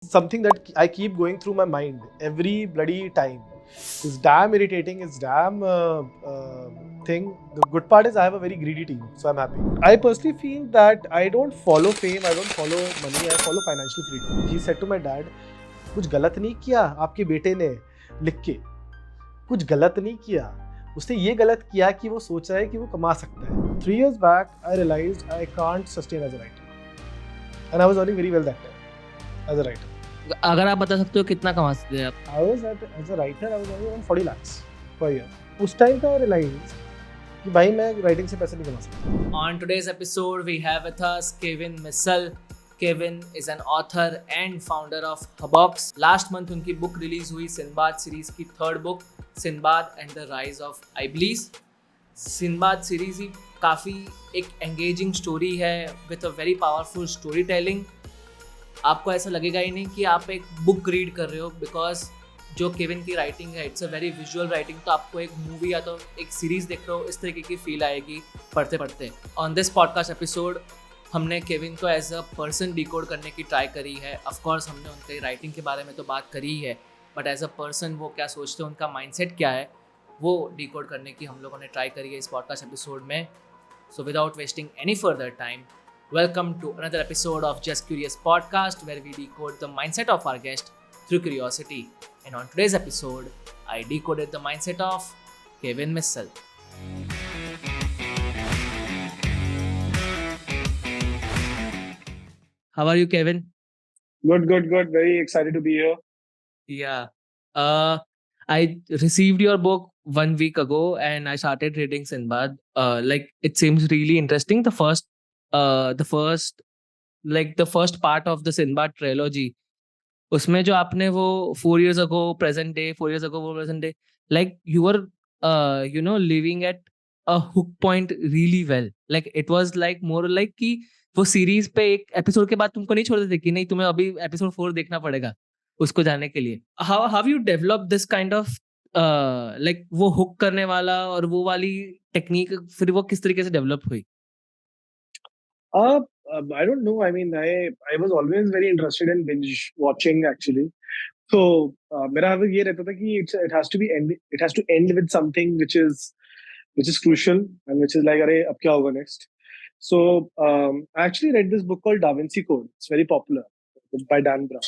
something that I keep going through my mind every bloody time. It's damn irritating. It's damn thing. The good part is I have a very greedy team, so I'm happy. I personally feel that I don't follow fame, I don't follow money, I follow financial freedom. He said to my dad, कुछ गलत नहीं किया आपके बेटे ने लिख के, कुछ गलत नहीं किया, उसने ये गलत किया कि वो सोच रहा है कि वो कमा सकता है. 3 years back, I realized I can't sustain as a writer, and I was earning very well that time as a writer. अगर आप बता सकते हो कितना कमा सकते हैं आप? I was as a writer, I was earning around 40 lakhs per year. उस टाइम पे I realized कि भाई मैं राइटिंग से पैसे नहीं कमा सकता. On today's episode, we have with us Kevin Missal. Kevin is an author and founder of Hubbox. Last month उनकी book release हुई सिंबाद सीरीज की third book Sinbad and the rise of Iblis. Sinbad series ही काफ़ी एक engaging story है with a very powerful story telling. आपको ऐसा लगेगा ही नहीं कि आप एक बुक रीड कर रहे हो, बिकॉज जो केविन की राइटिंग है it's a very visual writing. तो आपको एक मूवी या तो एक सीरीज देख रहे हो इस तरीके की फील आएगी पढ़ते पढ़ते. ऑन दिस पॉडकास्ट एपिसोड हमने केविन को एज अ पर्सन डिकोड करने की ट्राई करी है. ऑफकोर्स हमने उनकी राइटिंग के बारे में तो बात करी ही है, बट एज अ पर्सन वो क्या सोचते हैं, उनका माइंडसेट क्या है, वो डिकोड करने की हम लोगों ने ट्राई करी है इस पॉडकास्ट एपिसोड में. So without wasting any further time, welcome to another episode of Just Curious podcast, where we decode the mindset of our guest through curiosity. And on today's episode, I decoded the mindset of Kevin Missal. How are you, Kevin? Good. Very excited to be here. Yeah. I received your book 1 week ago and I started reading Sinbad. Like it seems really interesting. The first part of the Sinbad trilogy. उसमें जो आपने वो 4 years ago present day, 4 years ago वो present day, like you were living at a hook point really well. Like it was like more like कि वो series पे एक episode के बाद तुमको नहीं छोड़ देते कि नहीं तुम्हें अभी एपिसोड 4 देखना पड़ेगा उसको जाने के लिए. How you develop this kind of like वो हुक करने वाला और वो वाली टेक्निक फिर वो किस तरीके से डेवलप हुई? I don't know. I mean, I was always very interested in binge watching actually. So मेरा हमेशा ये रहता था कि it has to end with something which is crucial and which is like अरे अब क्या होगा next. So I actually read this book called Da Vinci Code. It's very popular by Dan Brown,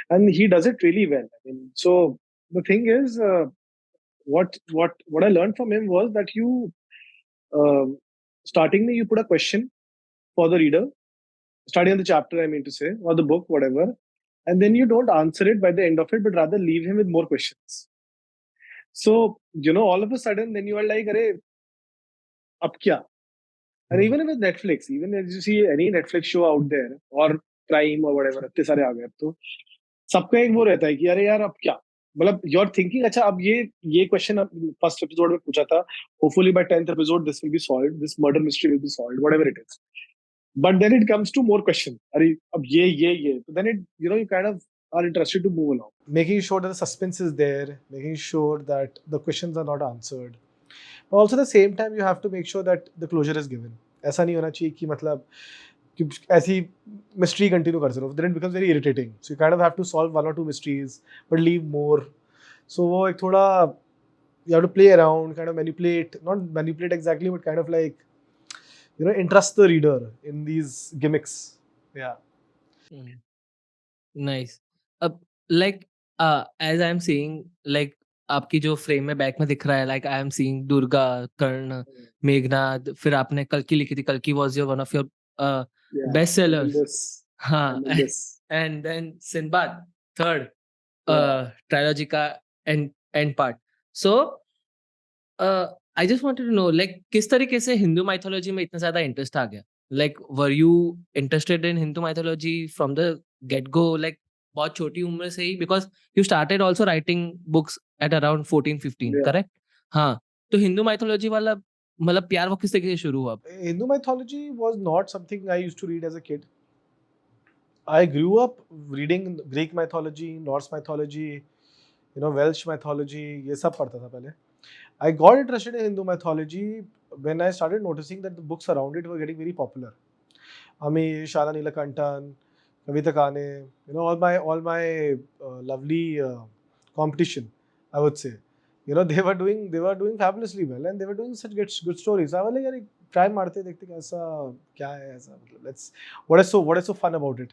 and he does it really well. I mean, so the thing is, what I learned from him was that um starting में you put a question for the reader, starting of the chapter, I mean to say, or the book, whatever, and then you don't answer it by the end of it, but rather leave him with more questions. So, all of a sudden, then you are like, Arey, ab kya? And even with Netflix, even if you see any Netflix show out there, or Prime or whatever, इतने सारे आ गए अब तो सबका एक वो रहता है कि अरे यार अब क्या, मतलब यू आर थिंकिंग अच्छा अब ये क्वेश्चन फर्स्ट एपिसोड में पूछा था, hopefully by 10th episode this will be solved, this murder mystery will be solved, whatever it is. But then it comes to more question. अरे अब ये. So then you kind of are interested to move along. Making sure that the suspense is there, making sure that the questions are not answered. But also at the same time, you have to make sure that the closure is given. ऐसा नहीं होना चाहिए कि मतलब कि ऐसी mystery continue कर रहे. Then it becomes very irritating. So you kind of have to solve 1 or 2 mysteries, but leave more. So वो एक थोड़ा you have to play around, kind of manipulate, not manipulate exactly, but kind of like interest the reader in these gimmicks. Yeah. Nice. अब like as I am seeing like आपकी जो फ्रेम में बैक में दिख रहा है, like I am seeing Durga, Karna, Meghnad, फिर आपने कल्कि लिखी थी. कल्कि was your one of your best sellers. हाँ. And then Sinbad third trilogy का end part. So I just wanted to know like किस तरीके से हिंदू माइथोलॉजी में इतना ज्यादा इंटरेस्ट आ गया. Like were you interested in Hindu mythology from the get go, like बहुत छोटी उम्र से ही, because you started also writing books at around 14-15, correct? हाँ. तो हिंदू माइथोलॉजी वाला मतलब प्यार वो किस तरीके से शुरू हुआ? Hindu mythology was not something I used to read as a kid. I grew up reading Greek mythology, Norse mythology, Welsh mythology, ये सब पढ़ता था पहले. I got interested in Hindu mythology when I started noticing that the books around it were getting very popular. Amish, Shara Neelakantan, Kavita Kane, all my lovely competition, I would say. They were doing fabulously well, and they were doing such good stories. I was like, यार try मारते देखते कैसा क्या है ऐसा मतलब what is so fun about it.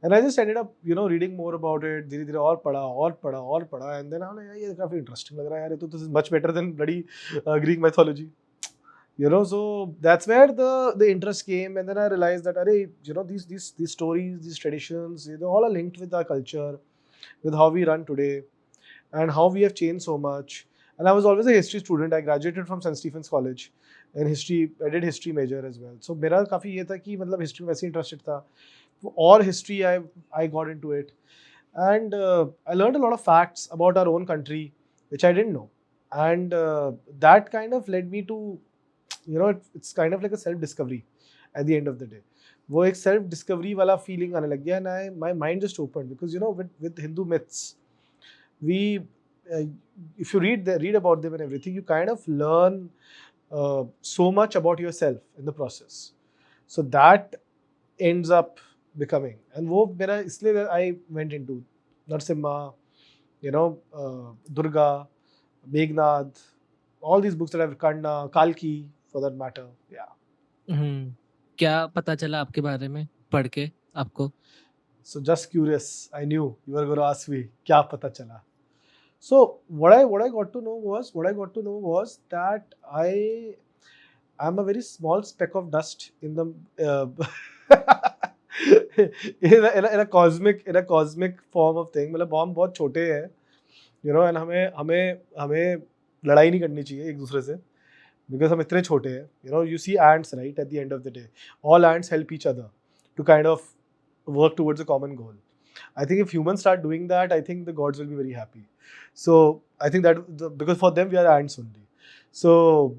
And I just ended up reading more about it. धीरे धीरे और पढ़ा, and then I'm like, ये काफी interesting लग रहा है यार, ये तो this is much better than bloody Greek mythology. So that's where the interest came, and then I realized that these stories, these traditions, they all are linked with our culture, with how we run today, and how we have changed so much. And I was always a history student. I graduated from St. Stephen's College in history. I did history major as well. So मेरा काफ़ी ये था कि मतलब history में वैसे interested था. Or history, I got into it, and I learned a lot of facts about our own country which I didn't know, and that kind of led me to it's kind of like a self discovery at the end of the day. वो एक self discovery वाला feeling आने लग गया, and my mind just opened because with Hindu myths, we uh, if you read about them and everything, you kind of learn so much about yourself in the process. So that ends up becoming, and वो मेरा इसलिए I went into Narsimha, Durga, Meghnad, all these books that I've Kanna, Kalki for that matter. Yeah. क्या पता चला आपके बारे में पढ़ के आपको? So just curious, I knew you were going to ask me, क्या पता चला? So what I got to know was that I am a very small speck of dust in the in a cosmic form of thing. मतलब हम बहुत छोटे हैं, and हमें लड़ाई नहीं करनी चाहिए एक दूसरे से, because हम इतने छोटे हैं. You see ants, right? At the end of the day, all ants help each other to kind of work towards a common goal. I think if humans start doing that, I think the gods will be very happy. So I think because for them we are ants only. So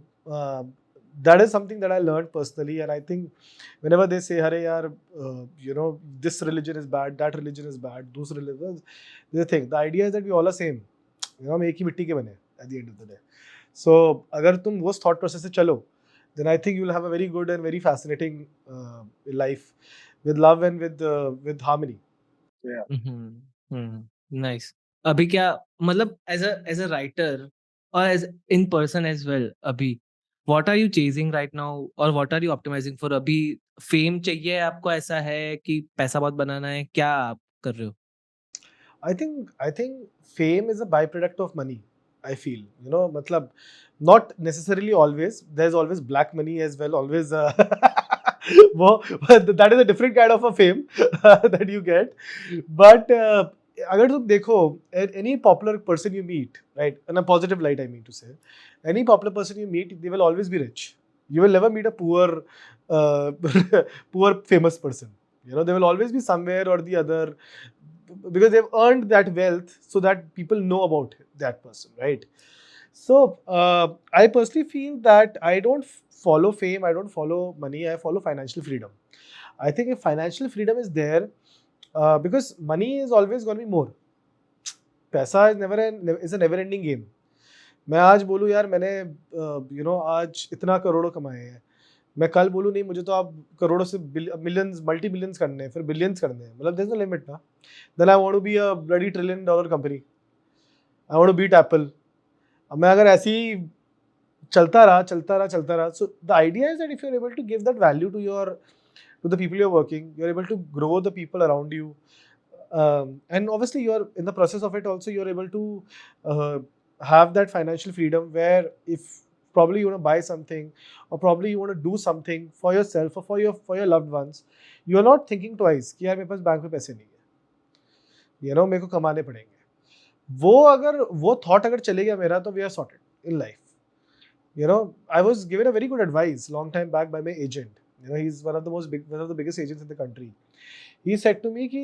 that is something that I learned personally, and I think whenever they say, "Hare yaar, this religion is bad, that religion is bad, those religions," they think the idea is that we all are same. हम एक ही मिट्टी के बने at the end of the day. So अगर तुम वो thought process से चलो, then I think you will have a very good and very fascinating life with love and with harmony. Nice. अभी क्या मतलब एज अ राइटर और as in person as well, अभी what are you chasing right now और what are you optimizing for? अभी fame चाहिए आपको, ऐसा है कि पैसा बहुत बनाना है, क्या आप कर रहे हो? I think fame is a byproduct of money. I feel, matlab, not necessarily always. There's always black money as well. Always, that is a different kind of a fame that you get. But अगर तुम देखो, any popular person you meet, right? In a positive light, I mean to say, any popular person you meet, they will always be rich. You will never meet a poor, poor famous person. They will always be somewhere or the other, because they've earned that wealth so that people know about that person, right? So I personally feel that I don't follow fame, I don't follow money, I follow financial freedom. I think if financial freedom is there, because money is always going to be more. पैसा is a never ending game. मैं आज बोलूँ यार मैंने आज इतना करोड़ों कमाए हैं, मैं कल बोलूँ नहीं मुझे तो आप करोड़ों से मिलियंस मल्टी बिलियंस करने हैं, फिर बिलियंस करने हैं, मतलब देयर इज नो लिमिट ना. Then I want to be a bloody $1 trillion company. I want to beat Apple. अब मैं अगर ऐसे ही चलता रहा, so the idea is that if you are able to give that value to the people you're working, you're able to grow the people around you, and obviously you're in the process of it also, you're able to uh, have that financial freedom where if probably you want to buy something or probably you want to do something for yourself or for your loved ones, you're not thinking twice कि यार मेरे पास bank में पैसे नहीं है, मेरे को कमाने पड़ेंगे. वो thought अगर चले गया मेरा, तो we are sorted in life. I was given a very good advice long time back by my agent. He's one of the biggest agents in the country. He said to me कि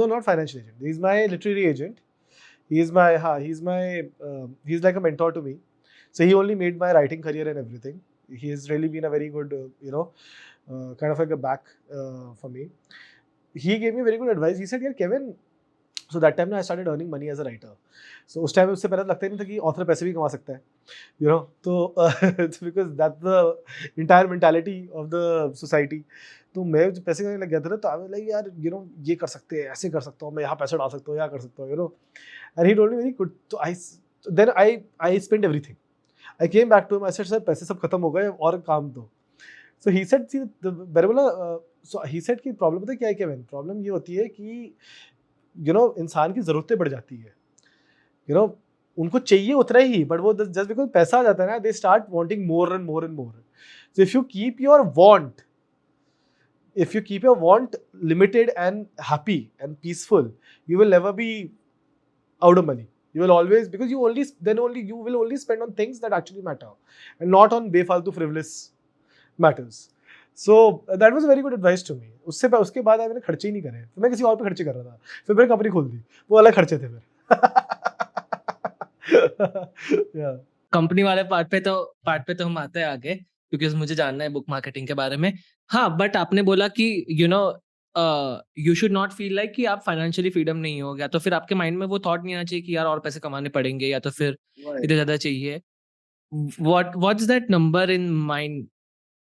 no, not financial agent. He's my literary agent. He's like a mentor to me. So he only made my writing career and everything. He has really been a very good, kind of like a back for me. He gave me very good advice. He said, "Yeah, Kevin, So that time I started earning money as a writer. So उस time उससे पहले तो लगता ही नहीं था कि author पैसे भी कमा सकता है, you know. तो because that's the entire mentality of the society. तो मैं जब पैसे कमाने लग गया था ना, तो आई वाज लाइक यार you know ये कर सकते हैं, ऐसे कर सकता हूँ मैं, यहाँ पैसे डाल सकता हूँ, यहाँ कर सकता हूँ, you know. And he told me very good. तो then I spent everything. I came back to him. I said, sir, पैसे सब खत्म हो गए और काम दो. So he said, see, मैंने बोला, so he said कि प्रॉब्लम पता है क्या है केविन? प्रॉब्लम ये होती है कि you know इंसान की ज़रूरतें बढ़ जाती है. You know उनको चाहिए उतना ही, but वो just because पैसा आ जाता है ना, they start wanting more and more and more. So if you keep your want limited and happy and peaceful, you will never be out of money. You will always, because you will only spend on things that actually matter and not on बेफालतू frivolous matters. So that was a very good advice to me. उसके बाद मैंने खर्चे ही नहीं करे, तो मैं किसी और पे खर्चे कर रहा था, फिर मैंने कंपनी खोल दी, वो अलग खर्चे थे फिर. कंपनी वाले पार्ट पे तो हम आते हैं आगे, क्योंकि मुझे जानना है बुक मार्केटिंग के बारे में. हाँ, बट आपने बोला कि you should not feel like कि आप फाइनेंशियली फ्रीडम नहीं हो गया, तो फिर आपके माइंड में वो थॉट नहीं आना चाहिए कि यार और पैसे कमाने पड़ेंगे या तो फिर इतने ज्यादा चाहिए. What's that number in mind,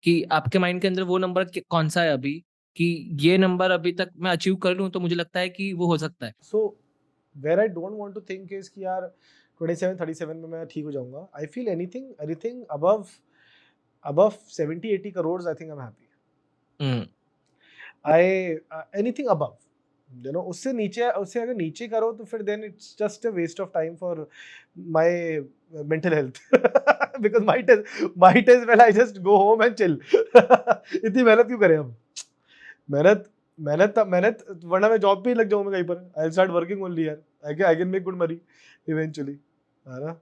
कि आपके माइंड के अंदर वो नंबर कौन सा है अभी, कि ये नंबर अभी तक मैं अचीव कर लूं तो मुझे लगता है कि वो हो सकता है. So where I don't want to think is कि यार 27-37 में मैं ठीक हो जाऊंगा. I feel anything above 70-80 crores, I think I'm happy. Anything above, you know, उससे अगर नीचे करो तो फिर then it's just a waste of time for my mental health. Because might as well I just go home and chill. इतनी मेहनत क्यों करें हम? मेहनत वरना मैं जॉब पे ही लग जाऊँ मैं कहीं पर. I'll start working only यार. I can make good money eventually, है ना?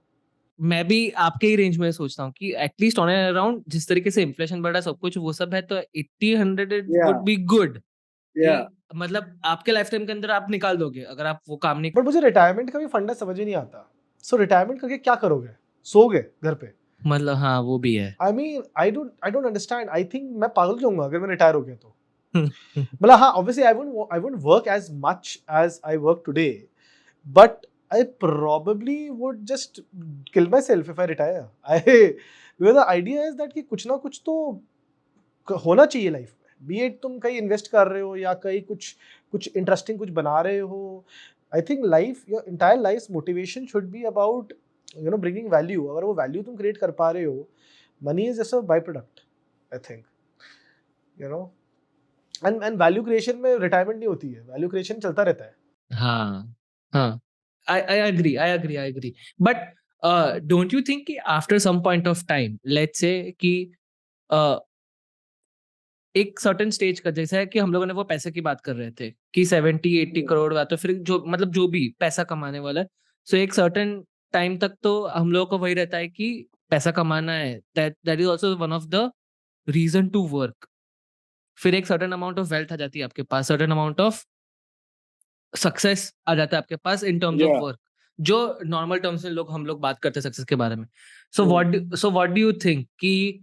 मैं भी आपके ही रेंज में सोचता हूँ कि एटलीस्ट ऑन एंड अराउंड जिस तरीके से इन्फ्लेशन बढ़ा सब कुछ वो सब है, तो 80-100 वुड बी गुड. मतलब आपके लाइफ टाइम के अंदर आप निकाल दोगे अगर आप वो काम नहीं. बट मुझे रिटायरमेंट का भी फंडा समझ ही नहीं आता. सो रिटायरमेंट करके क्या करोगे? सोओगे घर पे? मतलब हाँ, वो भी है. I mean I don't understand. I think मैं पागल जाऊंगा अगर मैं रिटायर हो गया तो. मतलब हाँ, obviously I won't work as much as I work today, but I probably would just kill myself if I retire. Because the idea is that कि कुछ ना कुछ तो होना चाहिए लाइफ में. Be it तुम कहीं इन्वेस्ट कर रहे हो या कहीं कुछ इंटरेस्टिंग कुछ बना रहे हो. I think your entire life's motivation should be about bringing value. अगर वो value तुम create कर पा रहे हो, money is just a byproduct, I think. And value creation में retirement नहीं होती है. Value creation चलता रहता है. हाँ. I agree. But don't you think कि after some point of time, let's say कि एक सर्टेन स्टेज का, जैसा है कि हम लोगों ने वो पैसे की बात कर रहे थे कि 70-80 करोड़ का, तो फिर जो भी पैसा कमाने वाला है, सो एक सर्टेन टाइम तक तो हम लोगों को वही रहता है कि पैसा कमाना है. That is also one of the reason to work. फिर एक सर्टेन अमाउंट ऑफ वेल्थ आ जाती है आपके पास, सर्टेन अमाउंट ऑफ सक्सेस आ जाता है आपके पास इन टर्म्स ऑफ वर्क, जो नॉर्मल टर्म्स में हम लोग बात करते हैं सक्सेस के बारे में. So what do you think कि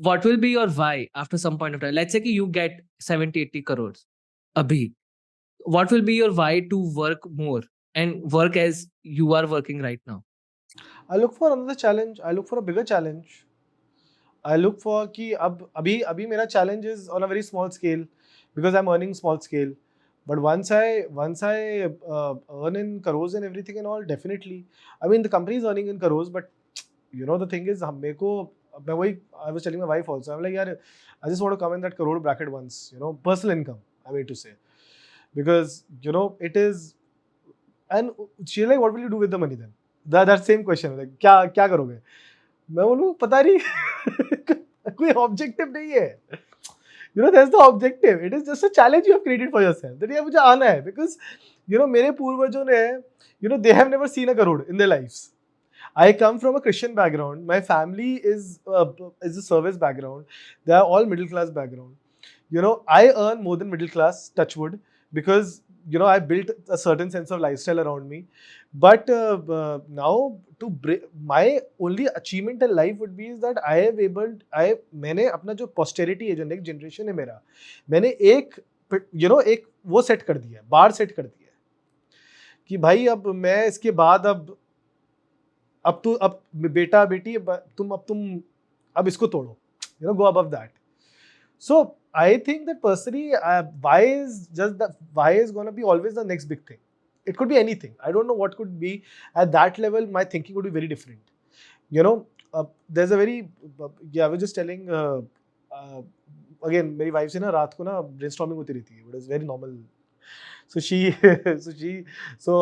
what will be your why after some point of time? Let's say कि you get 70-80 crores abhi. What will be your why to work more and work as you are working right now? I look for another challenge. I look for a bigger challenge. I look for कि अभी मेरा challenge is on a very small scale because I'm earning small scale. But once I earn in crores and everything and all, definitely. I mean the company is earning in crores, but the thing is I was telling my wife also, I'm like, yaar, I just want to come in that crore bracket once, personal income, I mean to say. Because, it is, and she's like, what will you do with the money then? That same question, like, क्या करोगे? मैं बोलूँ, पता नहीं, कोई objective नहीं है. There's the objective. It is just a challenge you have created for yourself. That मुझे आना है. Because, मेरे पूर्वजों ने, they have never seen a crore in their lives. I come from a Christian background. My family is a service background. They are all middle class background. I earn more than middle class, touch wood, because I built a certain sense of lifestyle around me. But now my only achievement in life would be is that मैंने अपना जो posterity है, जो next generation है मेरा, मैंने एक वो सेट कर दिया है, बार सेट कर दिया है कि भाई अब मैं इसके बाद अब बेटा बेटी अब इसको तोड़ो, you know, go above that. So I think that personally, why is gonna be always the next big thing? It could be anything. I don't know what could be. At that level, my thinking would be very different. You know, there's a very I was just telling again, मेरी wife से ना रात को ना brainstorming होती रहती है. It is very normal. So she so she so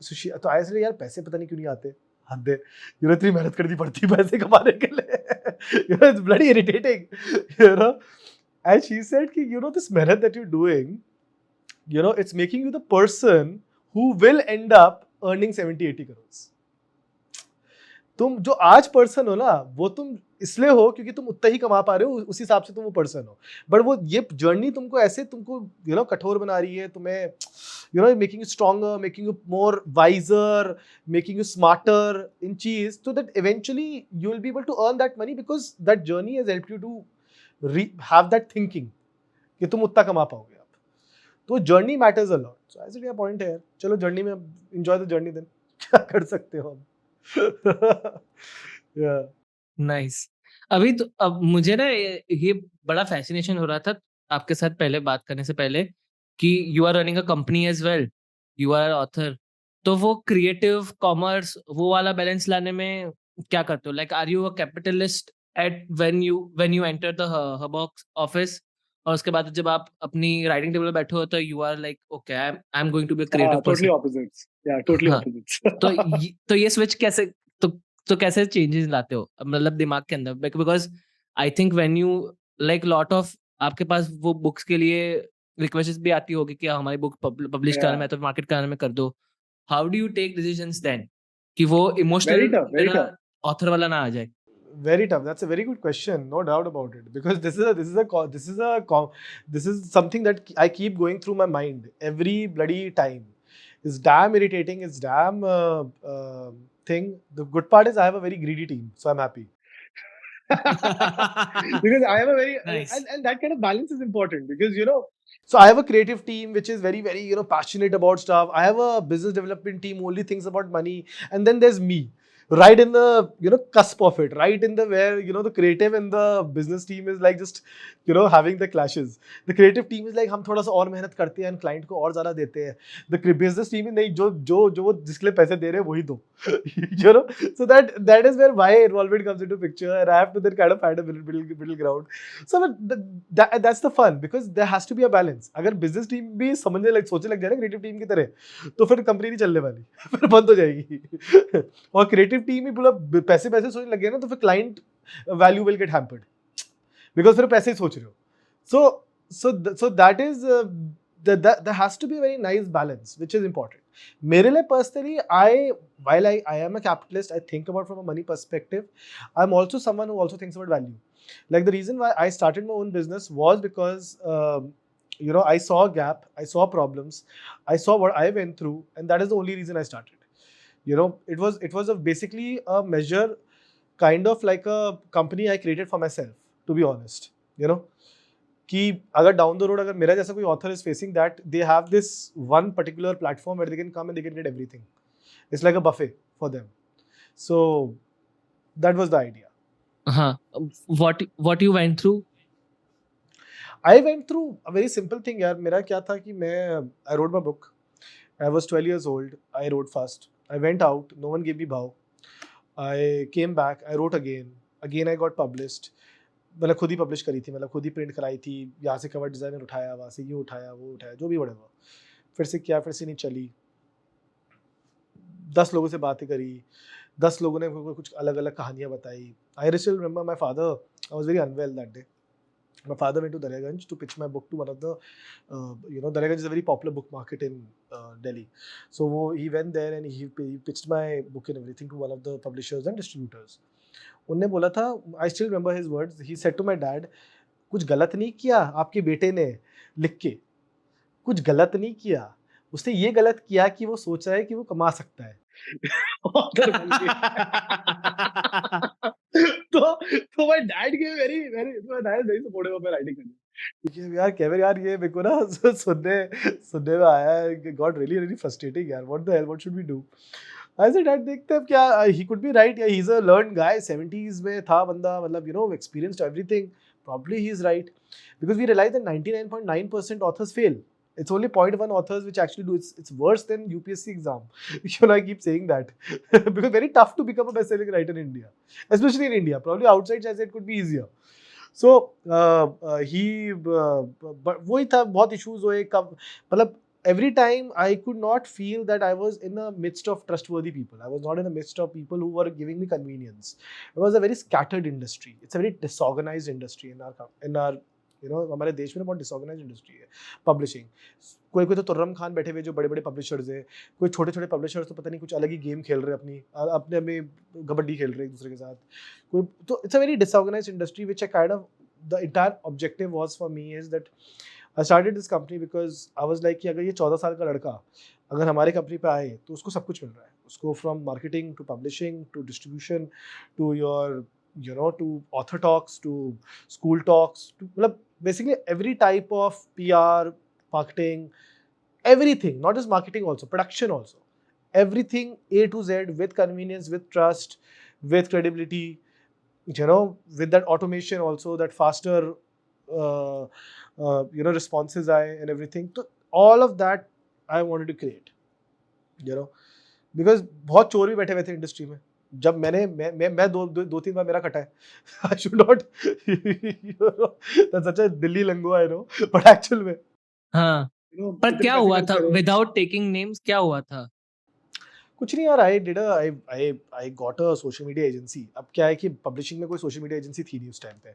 so she तो I said यार पैसे पता नहीं क्यों नहीं आते. हद है. You know, इतनी मेहनत करनी पड़ती है पैसे कमाने के लिए. You know, it's bloody irritating. You know, and she said कि you know this mehnat that you're doing, you know, it's making you the person who will end up earning 70-80 crores. तुम जो आज पर्सन हो ना वो तुम इसलिए हो क्योंकि तुम उतना ही कमा पा रहे हो, उस हिसाब से तुम वो पर्सन हो. बट वो ये जर्नी तुमको ऐसे तुमको यू नो कठोर बना रही है, तुम्हें you know making you stronger, making you more wiser, making you smarter in cheese, so that eventually you will be able to earn that money because that journey has helped you to have that thinking कि तुम उतना कमा पाओगे आप. तो journey matters a lot. So I said yeah, point है यार, चलो journey में enjoy the journey then. क्या कर सकते हो हम. Yeah. नाइस. अभी तो अब मुझे ना ये बड़ा फैसिनेशन हो रहा था आपके साथ पहले बात करने से पहले कि you are running a company as well, you are author. तो वो क्रिएटिव कॉमर्स वो वाला बैलेंस लाने में क्या करते हो? Like are you a capitalist at when you enter the box office, और उसके बाद जब आप अपनी राइटिंग टेबल पे बैठे हो तो you are like okay I am going to be a creative Totally person. opposites. Yeah, totally हाँ. opposites. तो ये स्विच कैसे, तो तो कैसे चेंजेस लाते हो मतलब दिमाग के अंदर? Because I think when you like lot of आपके पास वो बुक्स के लिए रिक्वेस्ट भी आती होगी कि हमारी बुक पब्लिश कराने में Yeah, तो मार्केट कराने में कर दो. How do you take decisions then कि वो इमोशनल very tough, very मेरा tough. ऑथर वाला ना आ जाए? Very tough. That's a very good question. No doubt about it. Because this is something that I keep going through my mind every bloody time. It's damn irritating. It's damn thing. The good part is I have a very greedy team, so I'm happy. Because I have a very Nice. and that kind of balance is important because you know So I have a creative team which is very, very, you know, passionate about stuff. I have a business development team who only thinks about money, and then there's me, right in the, you know, cusp of it, right in the where, you know, the creative and the business team is like just, you know, having the clashes. The creative team is like हम थोड़ा सा और मेहनत करते हैं, client को और ज़्यादा देते हैं. The business team is नहीं, जो वो जिसके लिए पैसे दे रहे हैं वही दो. You know, so that is where my involvement comes into picture, and I have to then kind of find a middle ground. So that's the fun because there has to be a balance. अगर business team भी सोचने लग जाए ना creative team की तरह, तो फिर कंपनी नहीं चलने वाली, फिर बंद हो जाएगी. और creative team ही पूरा पैसे सोचने लग गया ना, तो फिर client value will get hampered because फिर पैसे ही सोच रहे हो. So that is there has to be a very nice balance, which is important. मेरे लिए personally, while I am a capitalist, I think about from a money perspective. I'm also someone who also thinks about value. Like the reason why I started my own business was because you know, I saw a gap, I saw problems, I saw what I went through, and that is the only reason I started. You know, it was basically a measure, kind of like a company I created for myself, to be honest. You know, कि अगर down the road अगर मेरा जैसा कोई author is facing that, they have this one particular platform where they can come and they can get everything. It's like a buffet for them. So that was the idea. हाँ. what you went through? I went through a very simple thing यार. मेरा क्या था कि मैं I read my book. I was 12 years old. I wrote fast. I went out. No one gave me bow. I came back. I wrote again. Again I got published. मतलब खुद ही publish करी थी, मतलब खुद ही प्रिंट कराई थी. यहाँ से कवर डिज़ाइनर उठाया, वहाँ से ये उठाया, वो उठाया, जो भी बड़े हुआ. फिर से किया, फिर से नहीं चली. 10 लोगों से बातें करी, 10 लोगों ने कुछ अलग अलग कहानियाँ बताई. I still remember my father. I was very unwell that day. My father went to Daryaganj to pitch my book to one of the, you know, Daryaganj is a very popular book market in Delhi. So he went there and he pitched my book and everything to one of the publishers and distributors. उनने बोला था, I still remember his words. He said to my dad, कुछ गलत नहीं किया आपके बेटे ने लिख के, कुछ गलत नहीं किया. उसने ये गलत किया कि वो सोच रहा है कि वो कमा सकता है. author बन के. तो my dad is very supportive of my writing. क्योंकि यार केविन यार ये मेरे को ना सुनने सुनने में आया है, गॉट रियली रियली फ्रस्ट्रेटिंग यार, what the hell, what should we do? I said dad देखते हैं क्या, ही कुड बी राइट, या he is a learned guy, 70s में था बंदा, मतलब you know experienced everything, probably he is right, because we realize that 99.9% authors fail. It's only 0.1 authors which actually do. It's worse than UPSC exam. You know, I keep saying that because very tough to become a best-selling writer in India, especially in India. Probably outside as it could be easier. So he but वही था, बहुत issues हुए कब, मतलब every time I could not feel that I was in the midst of trustworthy people. I was not in the midst of people who were giving me convenience. It was a very scattered industry. It's a very disorganized industry in our you know, हमारे देश में बहुत disorganized industry है publishing. कोई कोई तो तुर्रम खान बैठे हुए जो बड़े बड़े publishers है, कोई छोटे छोटे publishers तो पता नहीं कुछ अलग ही गेम खेल रहे हैं, अपने में कबड्डी खेल रहे हैं एक दूसरे के साथ, कोई तो it's a very disorganized industry which I kind of, the entire objective was for me is that I started this company because I was like कि अगर ये 14 साल का लड़का अगर हमारे कंपनी पे आए तो उसको सब कुछ मिल रहा है, उसको from marketing to publishing to distribution to your you know to author talks to school talks to मतलब basically every type of PR, marketing, everything, not just marketing, also production, also everything A to Z, with convenience, with trust, with credibility, you know, with that automation also, that faster you know responses and everything. So all of that I wanted to create, you know, because बहुत चोर भी बैठे हुए थे industry में, जब मैं दो तीन बार मेरा कटा है. I should not you know, that's such a Delhi lingo I know, but actual में हाँ, You know, पर कितने क्या पैसे हुआ खर्च था, करे. विदाउट टेकिंग नेम्स क्या हुआ था? कुछ नहीं यार, I got a social media agency. अब क्या है कि पब्लिशिंग में कोई सोशल मीडिया एजेंसी थी नहीं उस टाइम पे,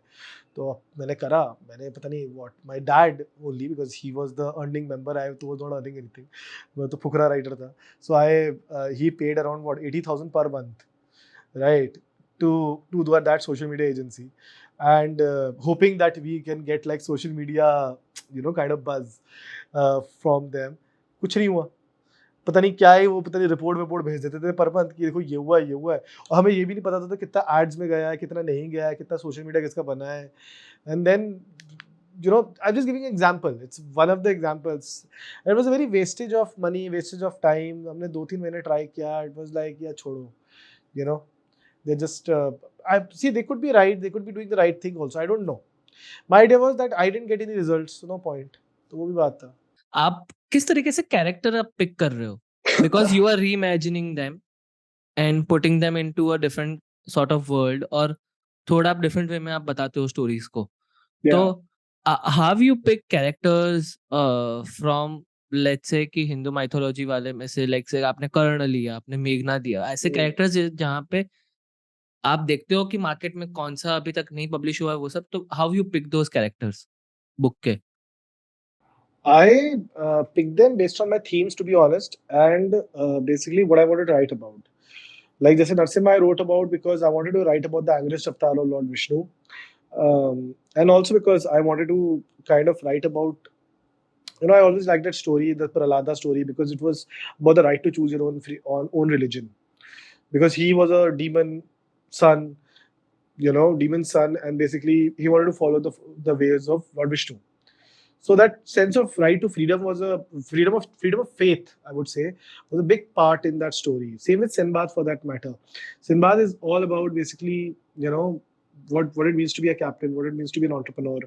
तो मैंने करा, मैंने पता नहीं what, my dad only, because he was the earning member, I तो वाज नॉट अर्निंग एनीथिंग, मैं तो फुकरा राइटर था. So I he paid around what 80,000 per month, right, to do that social media agency, and hoping that we can get like social media you know kind of buzz from them. कुछ नहीं हुआ, पता नहीं क्या है वो, पता नहीं रिपोर्ट भेज देते थे पर मंथ कि देखो ये हुआ है, और हमें ये भी नहीं पता था तो कितना एड्स में गया है, कितना नहीं गया है, कितना सोशल मीडिया किसका बना है. And then you know, I'm just giving an example, it's one of the examples. It was a very wastage of money, wastage of time. हमने 2-3 महीने ट्राई किया, it was like यार छोड़ो, you know, they just I see they could be right, they could be doing the right thing also, I don't know. My idea was that I didn't get any results, so no point. तो वो भी बात था. आप किस तरीके से character आप पिक कर रहे हो? Because you are reimagining them and putting them into a different sort of world, और थोड़ा आप डिफरेंट वे में आप बताते हो स्टोरीज को. तो how you pick characters from, let's say कि हिंदू माइथोलॉजी वाले में से, लाइक से आपने कर्ण लिया, आपने मेघना दिया, ऐसे कैरेक्टर्स जहाँ पे आप देखते हो कि मार्केट में कौन सा अभी तक नहीं पब्लिश हुआ है वो सब, तो how you pick those characters book के? I picked them based on my themes, to be honest, and basically what I wanted to write about. Like जैसे Narsimha I wrote about because I wanted to write about the anguished avatar of Lord Vishnu, and also because I wanted to kind of write about, you know, I always liked that story, the Prahlada story, because it was about the right to choose your own religion, because he was a son, you know, demon son, and basically he wanted to follow the ways of Lord Vishnu. So that sense of right to freedom was a freedom of faith, I would say, was a big part in that story. Same with Sinbad, for that matter. Sinbad is all about basically, you know, what it means to be a captain, what it means to be an entrepreneur.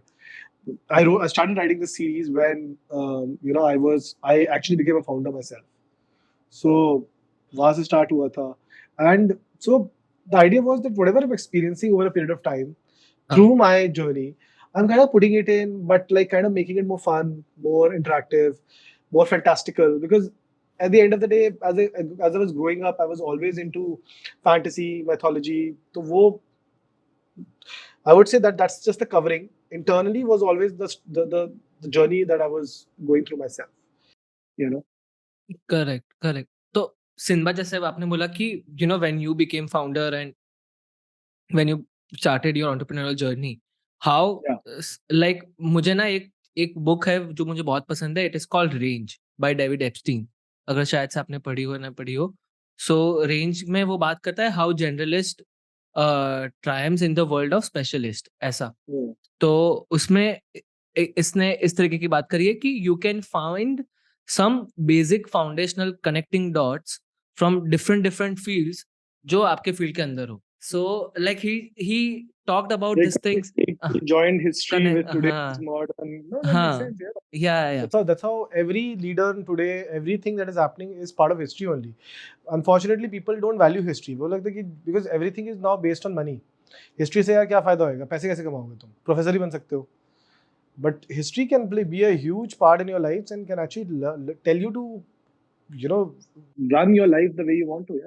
I started writing this series when you know I actually became a founder myself. So वहाँ से start हुआ था, and so the idea was that whatever I'm experiencing over a period of time through my journey, I'm kind of putting it in, but like kind of making it more fun, more interactive, more fantastical. Because at the end of the day, as I was growing up, I was always into fantasy, mythology. So वो, I would say that that's just the covering. Internally was always the journey that I was going through myself. You know. Correct, correct. तो Simba, जैसे अब आपने बोला कि you know when you became founder and when you started your entrepreneurial journey, how, Yeah. Like मुझे ना एक एक बुक है जो मुझे बहुत पसंद है, it is called range by David Epstein. अगर शायद से आपने पढ़ी हो ना पढ़ी हो. सो रेंज में वो बात करता है how generalist triumphs in the world of specialist, ऐसा. Hmm. तो उसमें इसने इस तरीके की बात करी है कि you can find some basic foundational connecting dots from different different fields जो आपके फील्ड के अंदर हो. So like he talked about Like this things. he joined history with today's हाँ modern. No, that makes हाँ sense. Yeah. yeah. That's how every leader today, everything that is happening is part of history only. Unfortunately, people don't value history. वो लगता है कि because everything is now based on money. History से यार क्या फायदा होएगा? पैसे कैसे कमाओगे तुम? प्रोफेसर ही बन सकते हो. But history can be a huge part in your lives and can actually tell you to, you know, Run your life the way you want to.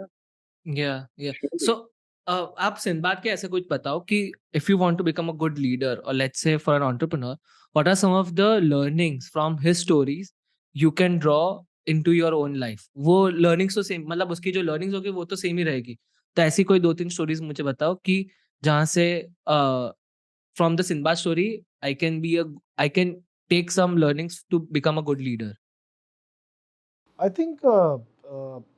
Yeah. Yeah. Surely. So आप Sinbad के ऐसे कुछ बताओ कि if you want to become a good leader or let's say for an entrepreneur, what are some of the learnings from his stories you can draw into your own life? वो learnings तो same, मतलब उसकी जो learnings होगी वो तो same ही रहेगी. तो ऐसी कोई 2-3 stories मुझे बताओ कि जहाँ से from the Sinbad story I can take some learnings to become a good leader. I think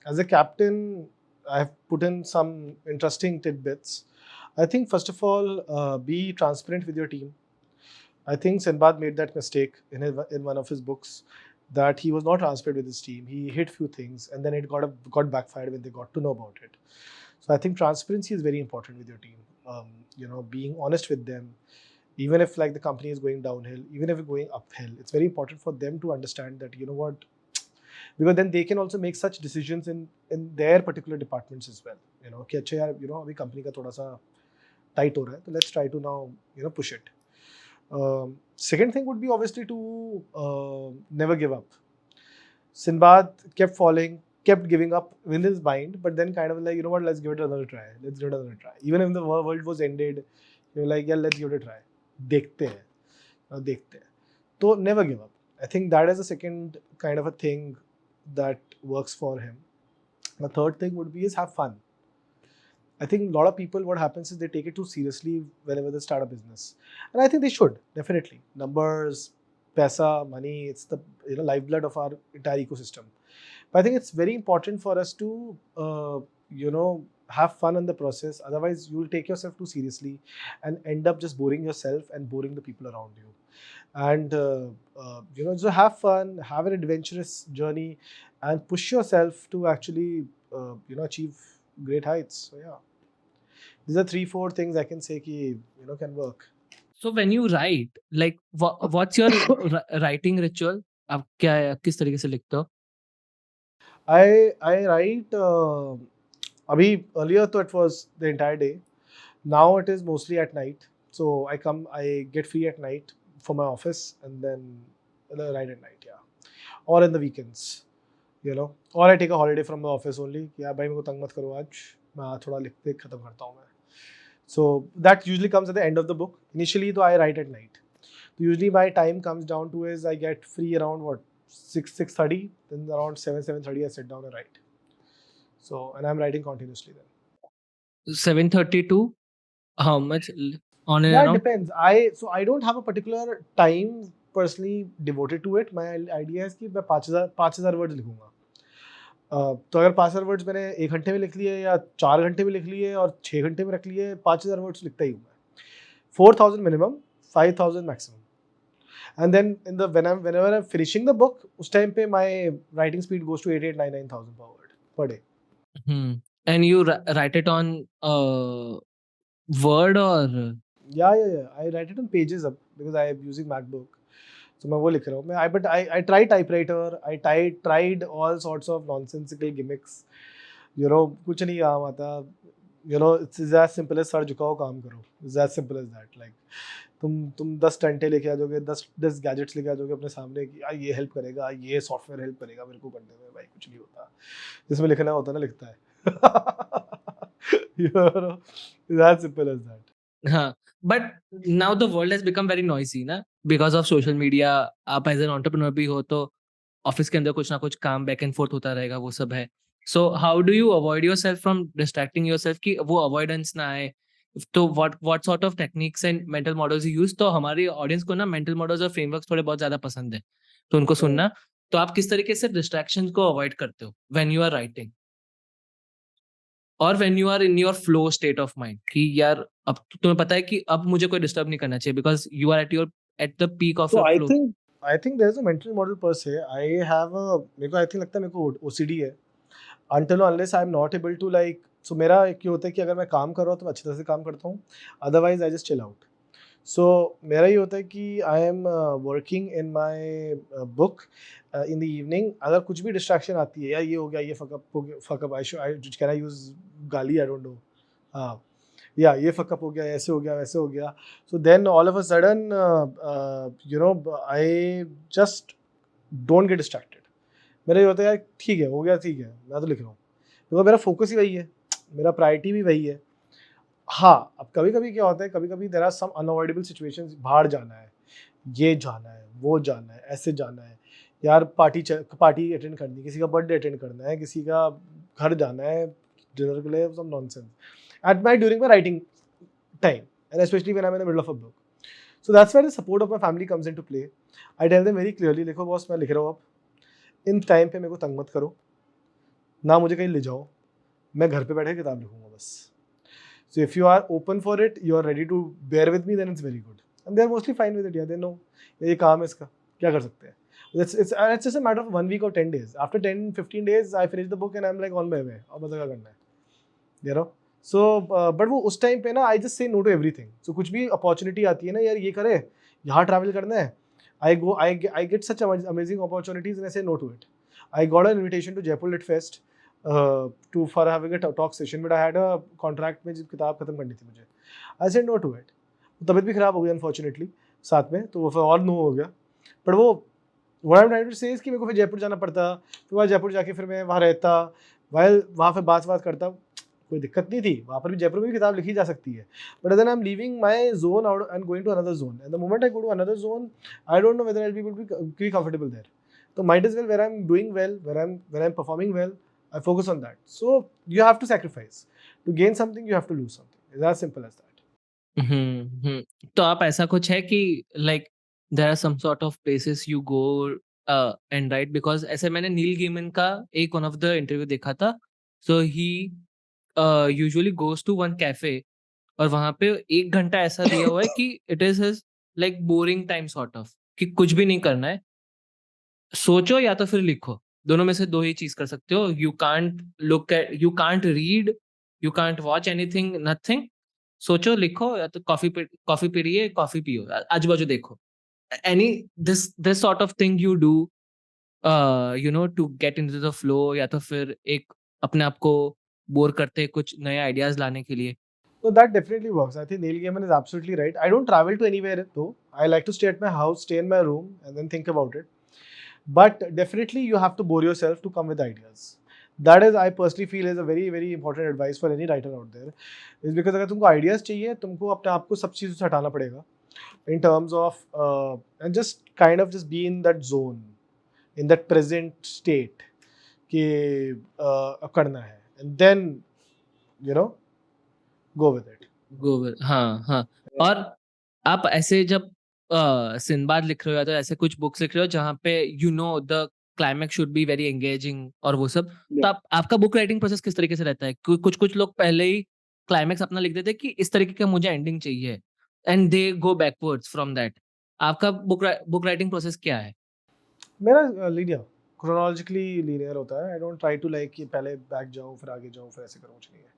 as a captain, I have put in some interesting tidbits. I think first of all, be transparent with your team. I think Sinbad made that mistake in one of his books that he was not transparent with his team. He hid few things, and then it got backfired when they got to know about it. So I think transparency is very important with your team. Being honest with them, even if like the company is going downhill, even if it's going uphill, it's very important for them to understand that you know what, because then they can also make such decisions in their particular departments as well. कि अच्छा यार अभी company का थोड़ा सा tight हो रहा है, तो let's try to now push it. Second thing would be obviously to never give up. Sinbad kept falling, kept giving up in his mind, but then kind of like, you know what, let's give it another try. Let's give it another try. Even if the world was ended, you're like, yeah, let's give it a try. देखते हैं. So never give up. I think that is the second kind of a thing that works for him. The third thing would be is have fun. I think a lot of people, what happens is they take it too seriously whenever they start a business, and I think they should definitely. Numbers, pesa, money, it's the lifeblood of our entire ecosystem. But I think it's very important for us to have fun in the process. Otherwise, you will take yourself too seriously and end up just boring yourself and boring the people around you. And so have fun, have an adventurous journey, and push yourself to actually achieve great heights. So yeah, these are 3-4 things I can say can work. So when you write, like what's your writing ritual? आप किस तरीके से लिखते हो? I write earlier, though it was the entire day. Now it is mostly at night. So I get free at night for my office, and then write at night, yeah, or in the weekends, or I take a holiday from the office only. Yeah, भाई मेरे को तंग मत करो आज, मैं थोड़ा लिखते खत्म करता हूँ मैं. So that usually comes at the end of the book. Initially, though, I write at night. So usually my time comes down to is I get free around 6:30. Then around 7:30 I sit down and write. So and I'm writing continuously then. 7:30 to how much on and Yeah, it around? depends. I don't have a particular time personally devoted to it. My idea is कि मैं 5,000 words लिखूंगा. तो अगर 5,000 words मैंने 1 घंटे में लिख लिए या 4 घंटे में लिख लिए और 6 घंटे में रख लिए, 5,000 वर्ड्स लिखता ही हूँ मैं. 4,000 minimum, 5,000 maximum. And then whenever I'm finishing the book, उस टाइम पे my writing speed goes to 8,9,000 per word per day. And you write it on Word or? Yeah. I write it on Pages अब because I am using MacBook. So मैं वो लिख रहा हूँ. But I tried typewriter. I tried all sorts of nonsensical gimmicks. कुछ नहीं काम आता. It's as simple as सर झुकाओ काम करो. It's as simple as that. Like तुम 10 टंटे लेके आ जाओगे, 10 गैजेट्स लेके आ जाओगे अपने सामने कि ये हेल्प करेगा, ये सॉफ्टवेयर हेल्प करेगा मेरे को करने में. भाई कुछ नहीं होता. जिसमें लिखना होता ना लिखता है. It's as simple as that. हाँ, but now the world has become very noisy ना, because of social media. आप as an entrepreneur भी हो तो ऑफिस के अंदर कुछ ना कुछ काम बैक एंड फोर्थ होता रहेगा, वो सब है. So how do you avoid yourself from distracting yourself कि वो avoidance ना आए? तो what sort of techniques and mental models you use? तो हमारी ऑडियंस को ना mental models और frameworks थोड़े बहुत ज्यादा पसंद है, तो उनको सुनना. तो आप किस तरीके से distractions को avoid करते हो when you are writing? और when you are in your flow state of mind कि यार अब तुम्हें पता है कि अब मुझे कोई डिस्टर्ब नहीं करना चाहिए because you are at your at the peak of So your I flow? think I think there's a mental model per se. I have a मेरे को I think लगता है मेरे को OCD है. Until or unless I'm not able to like, so मेरा एक ये होता है कि अगर मैं काम कर रहा हूँ तो मैं अच्छी तरह से काम करता हूँ. Otherwise I just chill out. So मेरा ये होता है कि I am working in my book in the evening. अगर कुछ भी distraction आती है, यार ये हो गया, ये fuck up, can I use गाली, I don't know. हाँ, या ये fuck up हो गया, ऐसे हो गया, वैसे हो गया. So then all of a sudden, I just don't get distracted. मेरा ये होता है यार ठीक है, हो गया, ठीक है, मैं तो लिख रहा हूँ. क्योंकि मेरा फोकस ही वही है, मेरा प्रायोरिटी भी वही है. हाँ, अब कभी-कभी क्या होता है, कभी-कभी there are some unavoidable situations, बाहर जाना है, ये जाना है, वो जाना है, ऐसे जाना है, यार पार्टी अटेंड करनी है, किसी का बर्थडे अटेंड करना है, किसी का घर जाना है डिनर के लिए, some nonsense at my during my writing time, and specially when I am in the middle of a book. So that's where the support of my family comes into play. I tell them very clearly, देखो boss, मैं लिख रहा हूँ अब, in time पे मेरे को तंग मत करो, ना मुझे कहीं ले जाओ, मैं घर पे बैठे किताब लिखूंगा बस. So if you are open for it, you are ready to bear with me, then it's very good. And they're mostly fine with it. Yeah, they know ये काम है इसका, क्या कर सकते हैं. It's just a matter of 1 week or 10 days. After 10-15 days, I finish the book and I'm like on my way. अब बता क्या करना है, you know. So but वो उस टाइम पे ना, I just say no to everything. So कुछ भी अपॉर्चुनिटी आती है ना, यार ये करे, यहाँ ट्रैवल करना है, I get such amazing opportunities and I say no to it. I got an invitation to Jaipur Lit Fest for having a talk session, but I had a contract में जब किताब खत्म करनी थी मुझे. I said no to it. तबीयत भी खराब हो गई अनफॉर्चुनेटली साथ में, तो वो फिर और नो हो गया. बट वो what I'm trying to say is कि मेरे को फिर जयपुर जाना पड़ता, फिर वहाँ जयपुर जाके फिर मैं वहाँ रहता, वहाँ फिर बात करता, कोई दिक्कत नहीं थी, वहाँ पर भी जयपुर में भी किताब लिखी जा सकती है. But then I am leaving my zone out and going to another zone, and the moment I go to another zone, I don't know whether I will be comfortable there. तो might as well, where I'm doing well, where I'm performing well, I focus on that. So you have to sacrifice. To gain something, you have to lose something. It's as simple as that. Hmm. तो आप ऐसा कुछ है कि like there are some sort of places you go and write, because ऐसे मैंने Neil Gaiman का एक वन ऑफ द इंटरव्यू देखा था. So he usually goes to one cafe, और वहां पे 1 घंटा ऐसा दिया हुआ है कि it is his like boring time sort of, कि कुछ भी नहीं करना है, सोचो या तो फिर लिखो, दोनों में से दो ही चीज कर सकते हो. You can't look at, you can't read, you can't watch anything, nothing. सोचो, लिखो, या तो कॉफी पी रही है, कॉफी पियो, आजू बाजू देखो. Any this sort of thing you do to get into the flow, या तो फिर एक अपने आप को बोर करते कुछ नए आइडियाज लाने के लिए. So that definitely works. I think Neil Gaiman is absolutely right. I don't travel to anywhere though. I like to stay at my house, stay in my room, and then think about it. But definitely you have to bore yourself to come with ideas. That is, I personally feel, is a very very important advice for any writer out there. Is because अगर तुमको ideas चाहिए, तुमको अपने आप को सब चीज़ों से हटाना पड़ेगा. In terms of and just kind of just be in that zone, in that present state कि अब करना है, and then you know go with it. गोबर, हाँ. और आप ऐसे जब सिंबाद लिख रहे हो, या तो ऐसे कुछ बुक्स लिख रहे हो जहाँ पे the climax should be very engaging और वो सब, तो Yeah. आपका बुक राइटिंग प्रोसेस किस तरीके से रहता है? कुछ लोग पहले ही क्लाइमैक्स अपना लिख देते हैं कि इस तरीके का मुझे एंडिंग चाहिए, and they go backwards from that. आपका बुक राइटिंग प्रोसेस क्या है? मेरा लीनियर, क्रोनोलॉजिकली लीनियर होता है. I don't try to like कि पहले बैक जाऊँ फिर आगे जाऊँ फिर ऐसे करूँ, कुछ नहीं है.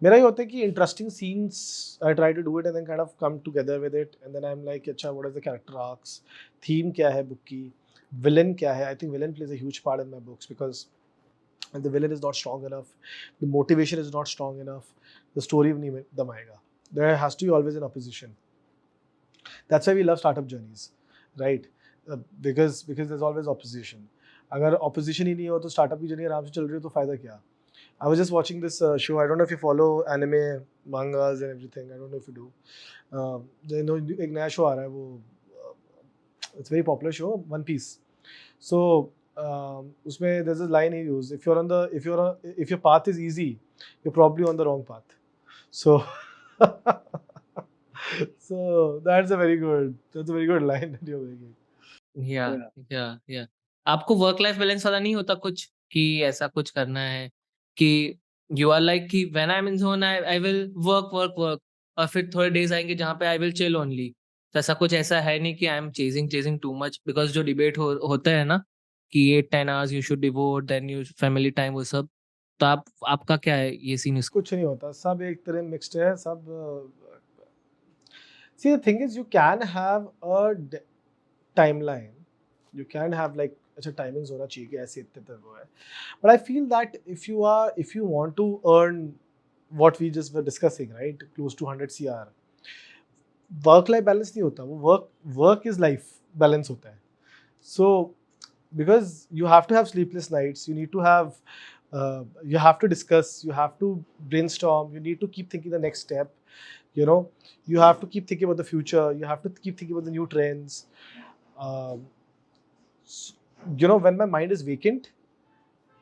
मेरा ये होता है कि interesting scenes I try to do it and then kind of come together with it, and then I am like अच्छा what is the character arcs, theme क्या है बुक की, विलन क्या है. I think villain plays a huge part in my books because if the villain is not strong enough, the motivation is not strong enough, the story नहीं दम आएगा. There has to be always an opposition. That's why we love startup journeys, right? Because there's always opposition. अगर opposition ही नहीं हो तो startup की journey आराम से चल रही हो तो फायदा क्या? I was just watching this show. I don't know if you follow anime, mangas and everything. I don't know if you do. एक नया show आ रहा है वो, it's a very popular show, One Piece. So उसमें there's a line he used. If your path is easy, you're probably on the wrong path. So so that's a very good line that you're making. या Yeah. या आपको work life balance वाला नहीं होता कुछ, कि ऐसा कुछ करना है कि यू आर लाइक कि when I am in zone I will work work work, और फिर थोड़े डेज आएंगे जहाँ पे आई विल चिल ओनली, तो ऐसा कुछ ऐसा है नहीं कि I am chasing too much, because जो डिबेट होता है ना कि 8-10 hours you should devote, then you family time, वो सब, तो आपका क्या है ये सीन इसका? कुछ नहीं होता, सब एक तरह मिक्स्ड है सब। See, the thing is, you can have a timeline. You can have like अच्छा timings होना चाहिए कि ऐसे इतने तक वो है. But I feel that if you want to earn what we just were discussing, right, close to 100 CR, work life balance नहीं होता, वो work is life balance होता है. So because you have to have sleepless nights, you have to discuss, you have to brainstorm, you need to keep thinking the next step, you know, you have to keep thinking about the future, you have to keep thinking about the new trends. um, when my mind is vacant,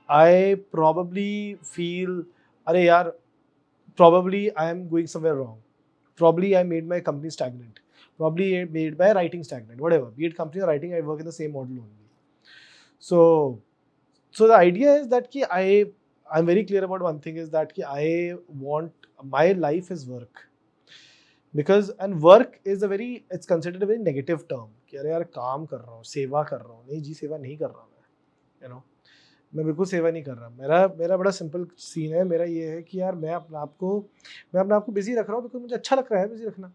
I probably feel, अरे यार, probably I am going somewhere wrong, probably I made my company stagnant, probably I made my writing stagnant, whatever, be it company or writing, I work in the same model only. So the idea is that ki I'm very clear about one thing, is that ki I want my life is work. Because and work is it's considered a very negative term कि अरे यार काम कर रहा हूँ, सेवा कर रहा हूँ. नहीं जी, सेवा नहीं कर रहा मैं, मैं बिल्कुल सेवा नहीं कर रहा. मेरा बड़ा सिंपल सीन है. मेरा ये है कि यार मैं अपने आप को बिजी रख रहा हूँ बिकॉज मुझे अच्छा लग रहा है बिजी रखना.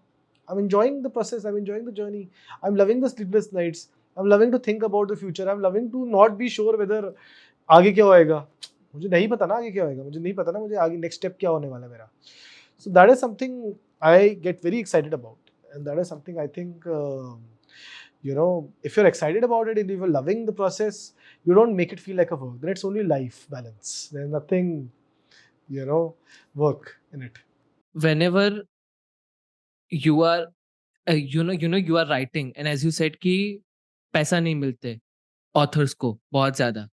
I am enjoying the process, I am enjoying the journey, I am loving the sleepless nights, I am loving to think about the future, I am loving to not be sure whether आगे क्या होएगा. मुझे नहीं पता ना आगे क्या होएगा, मुझे नहीं पता ना मुझे आगे नेक्स्ट स्टेप क्या होने वाला है मेरा. So that is something I get very excited about, and that is something I think if you're excited about it and if you're loving the process, you don't make it feel like a work. Then it's only life balance. There's nothing work in it. Whenever you are you are writing, and as you said कि पैसा नहीं मिलते authors को बहुत ज्यादा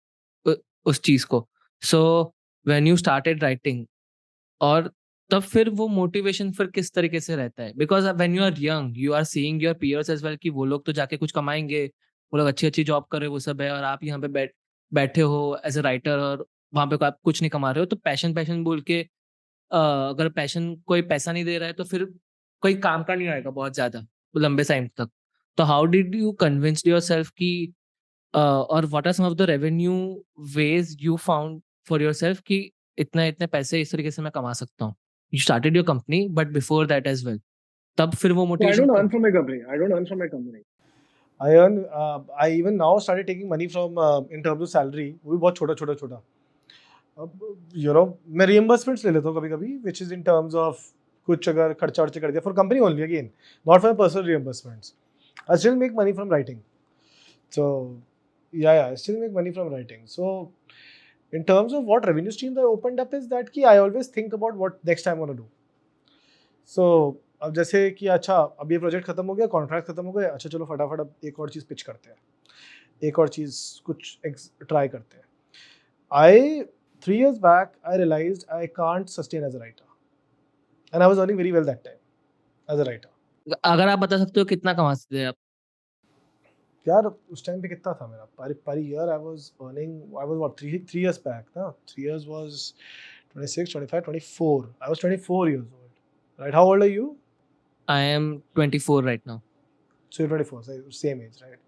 उस चीज को, सो व्हेन यू स्टार्टेड राइटिंग, और तब फिर वो मोटिवेशन फिर किस तरीके से रहता है? Because when you are young you are seeing your peers as well कि वो लोग तो जाके कुछ कमाएंगे, वो लोग अच्छी अच्छी जॉब कर रहे हो, वो सब है, और आप यहाँ पे बैठे हो एज अ राइटर, और वहां पे आप कुछ नहीं कमा रहे हो. तो पैशन पैशन बोल के अगर पैशन कोई पैसा नहीं दे रहा है तो फिर कोई काम का नहीं आएगा बहुत ज्यादा लंबे टाइम तक. तो how did you convince your self कि और what are some of the revenue ways you found for your self कि इतने इतने पैसे इस तरीके से मैं कमा सकता हूँ? You started your company but before that as well, तब फिर वो So I मोटिवेशन don't कब? earn from my company. I don't earn from my company. I even now started taking money from in terms of salary. वो भी बहुत छोटा. अब मैं reimbursements ले लेता हूँ कभी-कभी, which is in terms of कुछ अगर खर्चा वर्चा कर दिया for company only, again, not for my personal reimbursements. I still make money from writing. So I still make money from writing. So in terms of what revenue streams I opened up is that I always think about what next time I want to do. So अब जैसे कि अच्छा अब ये project खत्म हो गया, contract खत्म हो गया, अच्छा चलो फटाफट अब एक और चीज़ पिच करते हैं, एक और चीज़ कुछ ट्राई करते हैं. I 3 years back I realized I can't sustain as a writer, and I was earning very well that time as a writer. अगर आप बता सकते हो कितना कमाते थे आप? यार उस टाइम पे कितना था मेरा per year I was what 3 years back ना, 3 years was 26, 25, 24. I was 24 years old, right? How old are you? I am 24 right now. So you're 24, so same age, right?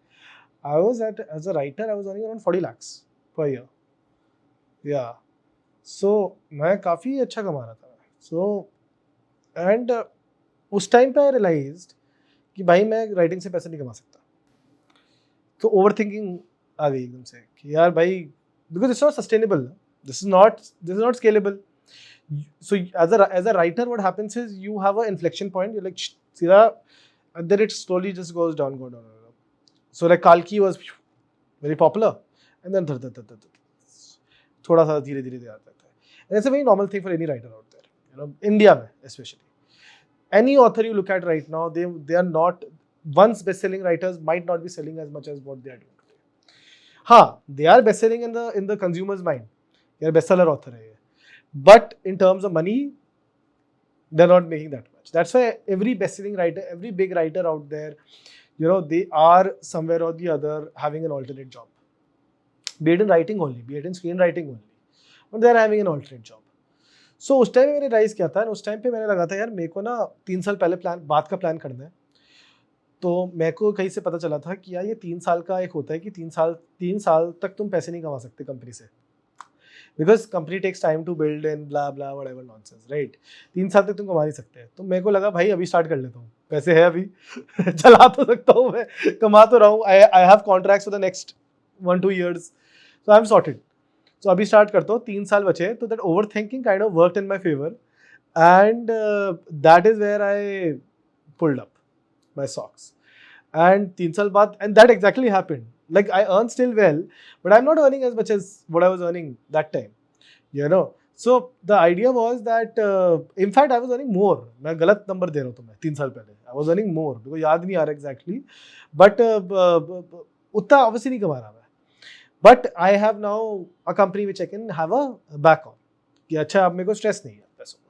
I was as a writer I was earning around 40 lakhs per year. Yeah. So मैं काफ़ी अच्छा कमा रहा था. So and उस time पे I realized कि भाई मैं राइटिंग से पैसा नहीं कमा सकता. तो ओवर थिंकिंग आ गई एकदम से कि यार भाई because it's not sustainable, this is not scalable. So as a writer what happens is you have an inflection point, you're like सीधा, and then it slowly just goes down. So like Kalki was very popular and then थोड़ा सा धीरे धीरे आता है. And it's a very normal thing for any writer out there, India में especially. Any author you look at right now, they are not, once best-selling writers might not be selling as much as what they are doing today. हाँ, they are best-selling in the consumer's mind. यार bestseller author है ये. But in terms of money, they're not making that much. That's why every best-selling writer, every big writer out there, they are somewhere or the other having an alternate job. Be it in writing only, be it in screenwriting only, but they're having an alternate job. So उस time में मैंने rise किया था, उस time पे मैंने लगा था यार मेरे को ना 3 साल पहले बाद का प्लान करना है. तो मेरे को कहीं से पता चला था कि यार ये 3 साल का एक होता है कि 3 साल तक तुम पैसे नहीं कमा सकते कंपनी से, because company takes time to build and blah blah whatever nonsense, right. 3 साल तक तुम कमा नहीं सकते। तो मेरे को लगा भाई अभी स्टार्ट कर लेता हूँ, पैसे है अभी चला तो सकता हूँ मैं, कमा तो रहा हूँ, I have contracts for the next 1-2 years, so I am sorted. So अभी स्टार्ट करता हूँ, 3 साल बचे, तो that over thinking kind of worked in my favour, and that is where I pulled up my socks. And 3 साल बाद, and that exactly happened. Like I earn still well, but I'm not earning as much as what I was earning that time. You know. So the idea was that, in fact, I was earning more. मैं गलत number दे रहा हूँ तुम्हें 3 साल पहले. I was earning more. मेरे को याद नहीं आ रहा exactly, but उतना obviously नहीं कमा रहा मैं. But I have now a company which I can have a back on. कि अच्छा अब मेरे को स्ट्रेस नहीं है पैसों का।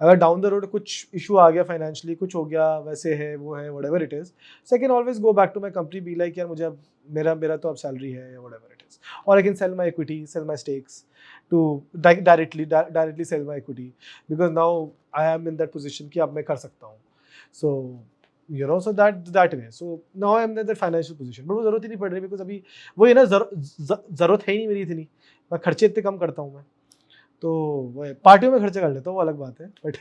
अगर डाउन द रोड कुछ इशू आ गया फाइनेंशियली, कुछ हो गया, वैसे है वो है, whatever it is, so I can always go back to my company, be like यार मुझे अब मेरा तो अब सैलरी है या व्हाटएवर इट इज, और I can sell my equity, sell my stakes to directly sell my equity, because now I am in that position कि अब मैं कर सकता हूँ। So you know, so that way, so now I am in that financial position, but वो जरूरत ही नहीं पड़ रही, बिकॉज अभी वो ये ना जरूरत है ही नहीं मेरी इतनी, मैं खर्चे इतने कम करता हूँ मैं, तो वो पार्टियों में खर्चे कर लेता हूँ, वो अलग बात है, बट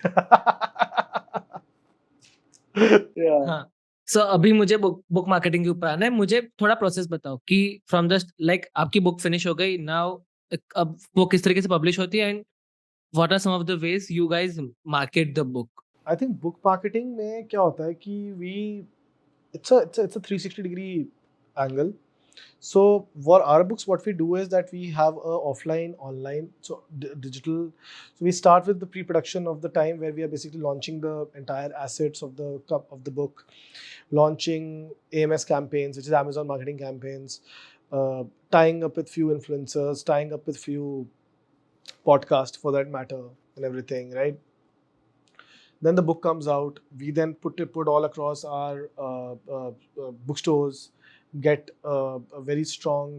Yeah. हाँ, सो अभी मुझे बुक मार्केटिंग के ऊपर आना है। मुझे थोड़ा प्रोसेस बताओ कि फ्रॉम द लाइक आपकी बुक फिनिश हो गई, नाउ अब वो किस तरीके से पब्लिश होती है, and what are some of the ways you guys market the book? I think book marketing में क्या होता है कि it's a 360 degree angle. So for our books, what we do is that we have a offline, online, so digital. So we start with the pre-production of the time where we are basically launching the entire assets of the book, launching AMS campaigns, which is Amazon marketing campaigns, tying up with few influencers, tying up with few podcasts for that matter, and everything, right? Then the book comes out. We then put all across our bookstores, get a very strong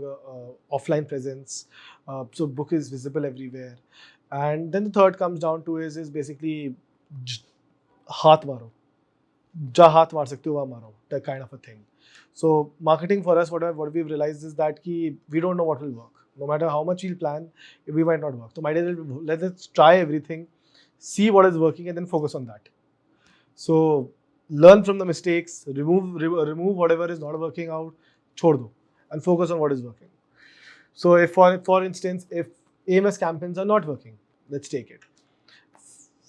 offline presence. So book is visible everywhere. And then the third comes down to is basically हाथ मारो, जहाँ हाथ मार सकते हो वहाँ मारो, that kind of a thing. So marketing for us, what we've realized is that we don't know what will work. No matter how much we'll plan, we might not work. So might as well let's try everything, see what is working, and then focus on that. So learn from the mistakes, remove whatever is not working out, छोड़ दो, and focus on what is working. So if for instance, if AMS campaigns are not working, let's take it.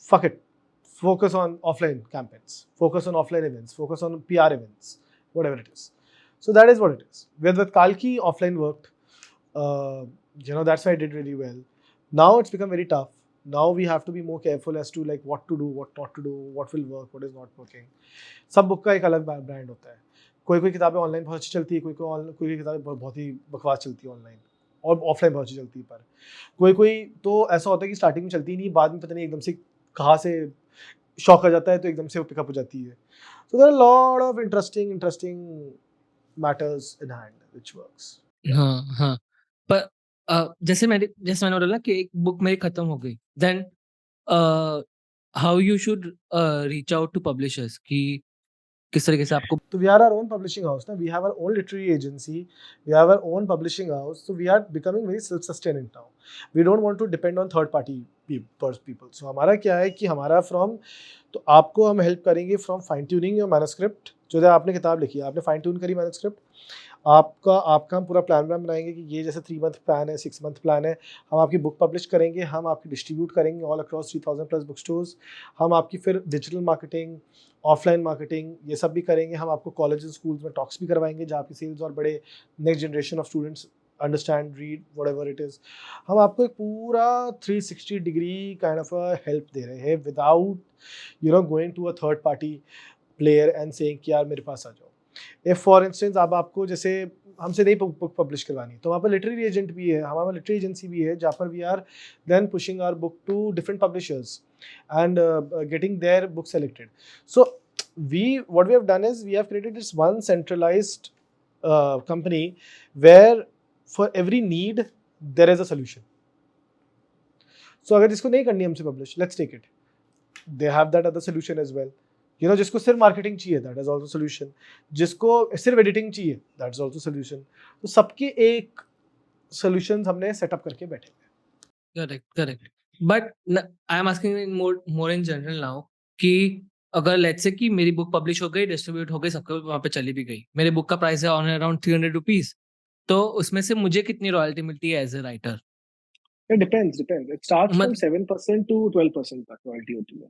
Fuck it. Focus on offline campaigns. Focus on offline events. Focus on PR events. Whatever it is. So that is what it is. With Kalki, offline worked. That's why I did really well. Now it's become very tough. Now we have to be more careful as to like what to do, what not to do, what will work, what is not working. सब book का एक अलग brand होता है. कोई किताबें online बहुत अच्छी चलती है, कोई किताबें बहुत ही बकवास चलती है ऑनलाइन, और ऑफलाइन बहुत अच्छी चलती है। पर कोई तो ऐसा होता है कि स्टार्टिंग में चलती नहीं, बाद में पता नहीं एकदम से कहाँ से शौक आ जाता है, तो एकदम से वो पिकअप हो जाती है। So there are a lot of interesting matters in hand which works. हाँ हाँ, पर जैसे मैंने बोला कि एक बुक मेरी खत्म हो गई, then how you should reach out to publishers, कि किस तरीके से आपको? So we are our own publishing house. We have our own literary agency. We have our own publishing house. So we are becoming very self-sustaining now. We don't want to depend on third-party people. So हमारा क्या है कि हमारा तो आपको हम help करेंगे from fine tuning your manuscript. जो आपने किताब लिखी है, आपने फाइन ट्यून करी मैन्युस्क्रिप्ट, आपका हम पूरा प्लान बनाएंगे कि ये जैसे 3 month प्लान है, 6 month प्लान है, हम आपकी बुक पब्लिश करेंगे, हम आपकी डिस्ट्रीब्यूट करेंगे ऑल अक्रॉस 3000+ बुक स्टोर्स, हम आपकी फिर डिजिटल मार्केटिंग, ऑफलाइन मार्केटिंग, ये सब भी करेंगे। हम आपको कॉलेज स्कूल्स में टॉक्स भी करवाएंगे जहाँ आपकी सेल्स और बड़े next generation of students understand, read, whatever it is. हम आपको एक पूरा 360 degree kind of a help दे रहे हैं without going to a third party player and saying कि यार मेरे पास आ जाओ। इफ फॉर इंस्टेंस आपको जैसे हमसे नहीं बुक पब्लिश करवानी, तो वहाँ पर लिटरेरी एजेंट भी है, हमारा लिटरेरी एजेंसी भी है, जहाँ पर we are then pushing our book to different publishers and getting their book selected. So what we have done is we have created this one centralized company where for every need there is a solution. So अगर जिसको नहीं करनी हमसे publish, let's take it. They have that other solution as well. जिसको सिर्फ marketing चाहिए, that is also solution. जिसको सिर्फ एडिटिंग चाहिए, दैट इज ऑल्सो सोल्यूशन. तो सबके एक सोल्यूशन हमने सेटअप करके बैठे हैं. Correct, correct. But I am asking in more in general now कि अगर लेट्स से कि मेरी बुक पब्लिश हो गई, डिस्ट्रीब्यूट हो गई, सबके वहाँ पे चली भी गई, मेरे बुक का प्राइस है ऑन अराउंड 300 रुपीज, तो उसमें से मुझे कितनी रॉयल्टी मिलती है as a writer? It depends, depends. It starts from मत 7% to 12% तक royalty होती है.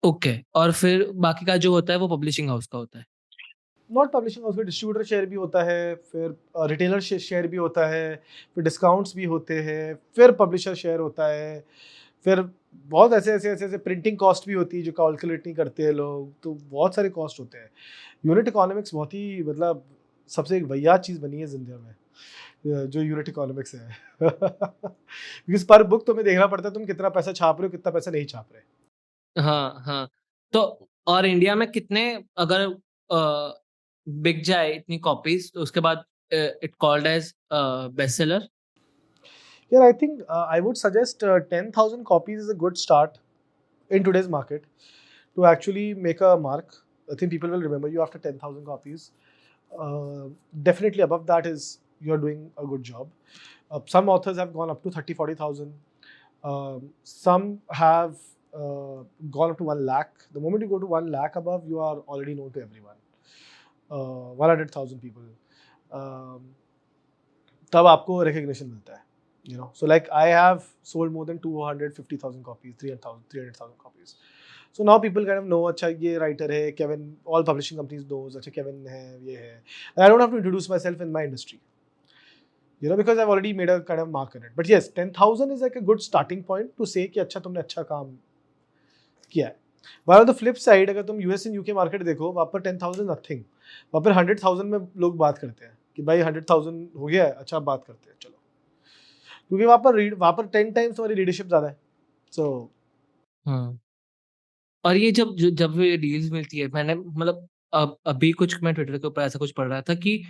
ओके, और फिर बाकी का जो होता है वो पब्लिशिंग हाउस का होता है? नॉट पब्लिशिंग हाउस में डिस्ट्रीब्यूटर शेयर भी होता है, फिर रिटेलर शेयर भी होता है, फिर डिस्काउंट्स भी होते हैं, फिर पब्लिशर शेयर होता है, फिर बहुत ऐसे प्रिंटिंग कॉस्ट भी होती है जो कैलकुलेट नहीं करते हैं लोग. तो बहुत सारे कॉस्ट होते हैं. यूनिट इकोनॉमिक्स बहुत ही मतलब सबसे एक वैयाद चीज़ बनी है जिंदगी में, जो यूनिट इकोनॉमिक्स है. बिकॉज पर बुक तुम्हें देखना पड़ता है तुम कितना पैसा छाप रहे हो, कितना पैसा नहीं छाप रहे. हाँ, हाँ. तो और इंडिया में कितने, अगर बिक जाए इतनी कॉपीज, तो उसके बाद it called as best seller? Yeah, I think I would suggest 10,000 copies is a good start in today's market to actually make a mark. I think people will remember you after 10,000 copies. Definitely above that is you're doing a good job. Some authors have gone up to 30, 40,000. Some have gone up to 1 lakh. The moment you go to 1 lakh above, you are already known to everyone. 100,000 people. तब आपको recognition मिलता है. So like I have sold more than 250,000 copies, 300,000 copies. So now people kind of know, अच्छा ये writer है Kevin, all publishing companies knows, अच्छा Kevin है, ये है. And I don't have to introduce myself in my industry, because I've already made a kind of mark in it. But yes, 10,000 is like a good starting point to say कि अच्छा तुमने अच्छा काम किया है. But on the flip side, अगर तुम US and UK market देखो, वहाँ पर 10,000 nothing. वहाँ पर 100,000 में लोग बात करते हैं कि भाई 100,000 हो गया है, अच्छा बात करते हैं, चलो. क्योंकि वहाँ पर 10 टाइम्स हमारी रीडरशिप ज़्यादा है. सो हाँ. और ये जब ये डील्स मिलती है, मैंने मतलब अभी कुछ मैं ट्विटर के ऊपर ऐसा कुछ पढ़ रहा था कि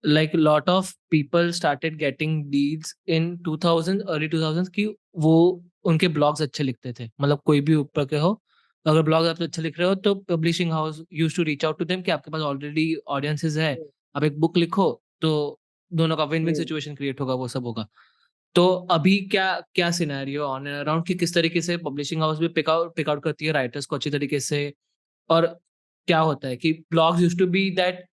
like lot of people started getting deals in 2000 early 2000 कि वो उनके ब्लॉग्स अच्छे लिखते थे, मतलब कोई भी ऊपर के हो, अगर ब्लॉग आप अच्छे लिख रहे हो तो publishing house use to reach out to them कि आपके पास ऑलरेडी ऑडियंसेस है, आप एक बुक लिखो, तो दोनों का विन विन सिचुएशन क्रिएट होगा, वो सब होगा. तो अभी क्या क्या सिनेरियो ऑन एंड अराउंड कि किस तरीके से पब्लिशिंग हाउस भी पिक आउट करती है राइटर्स को अच्छी तरीके से, और क्या होता है कि blogs used to be that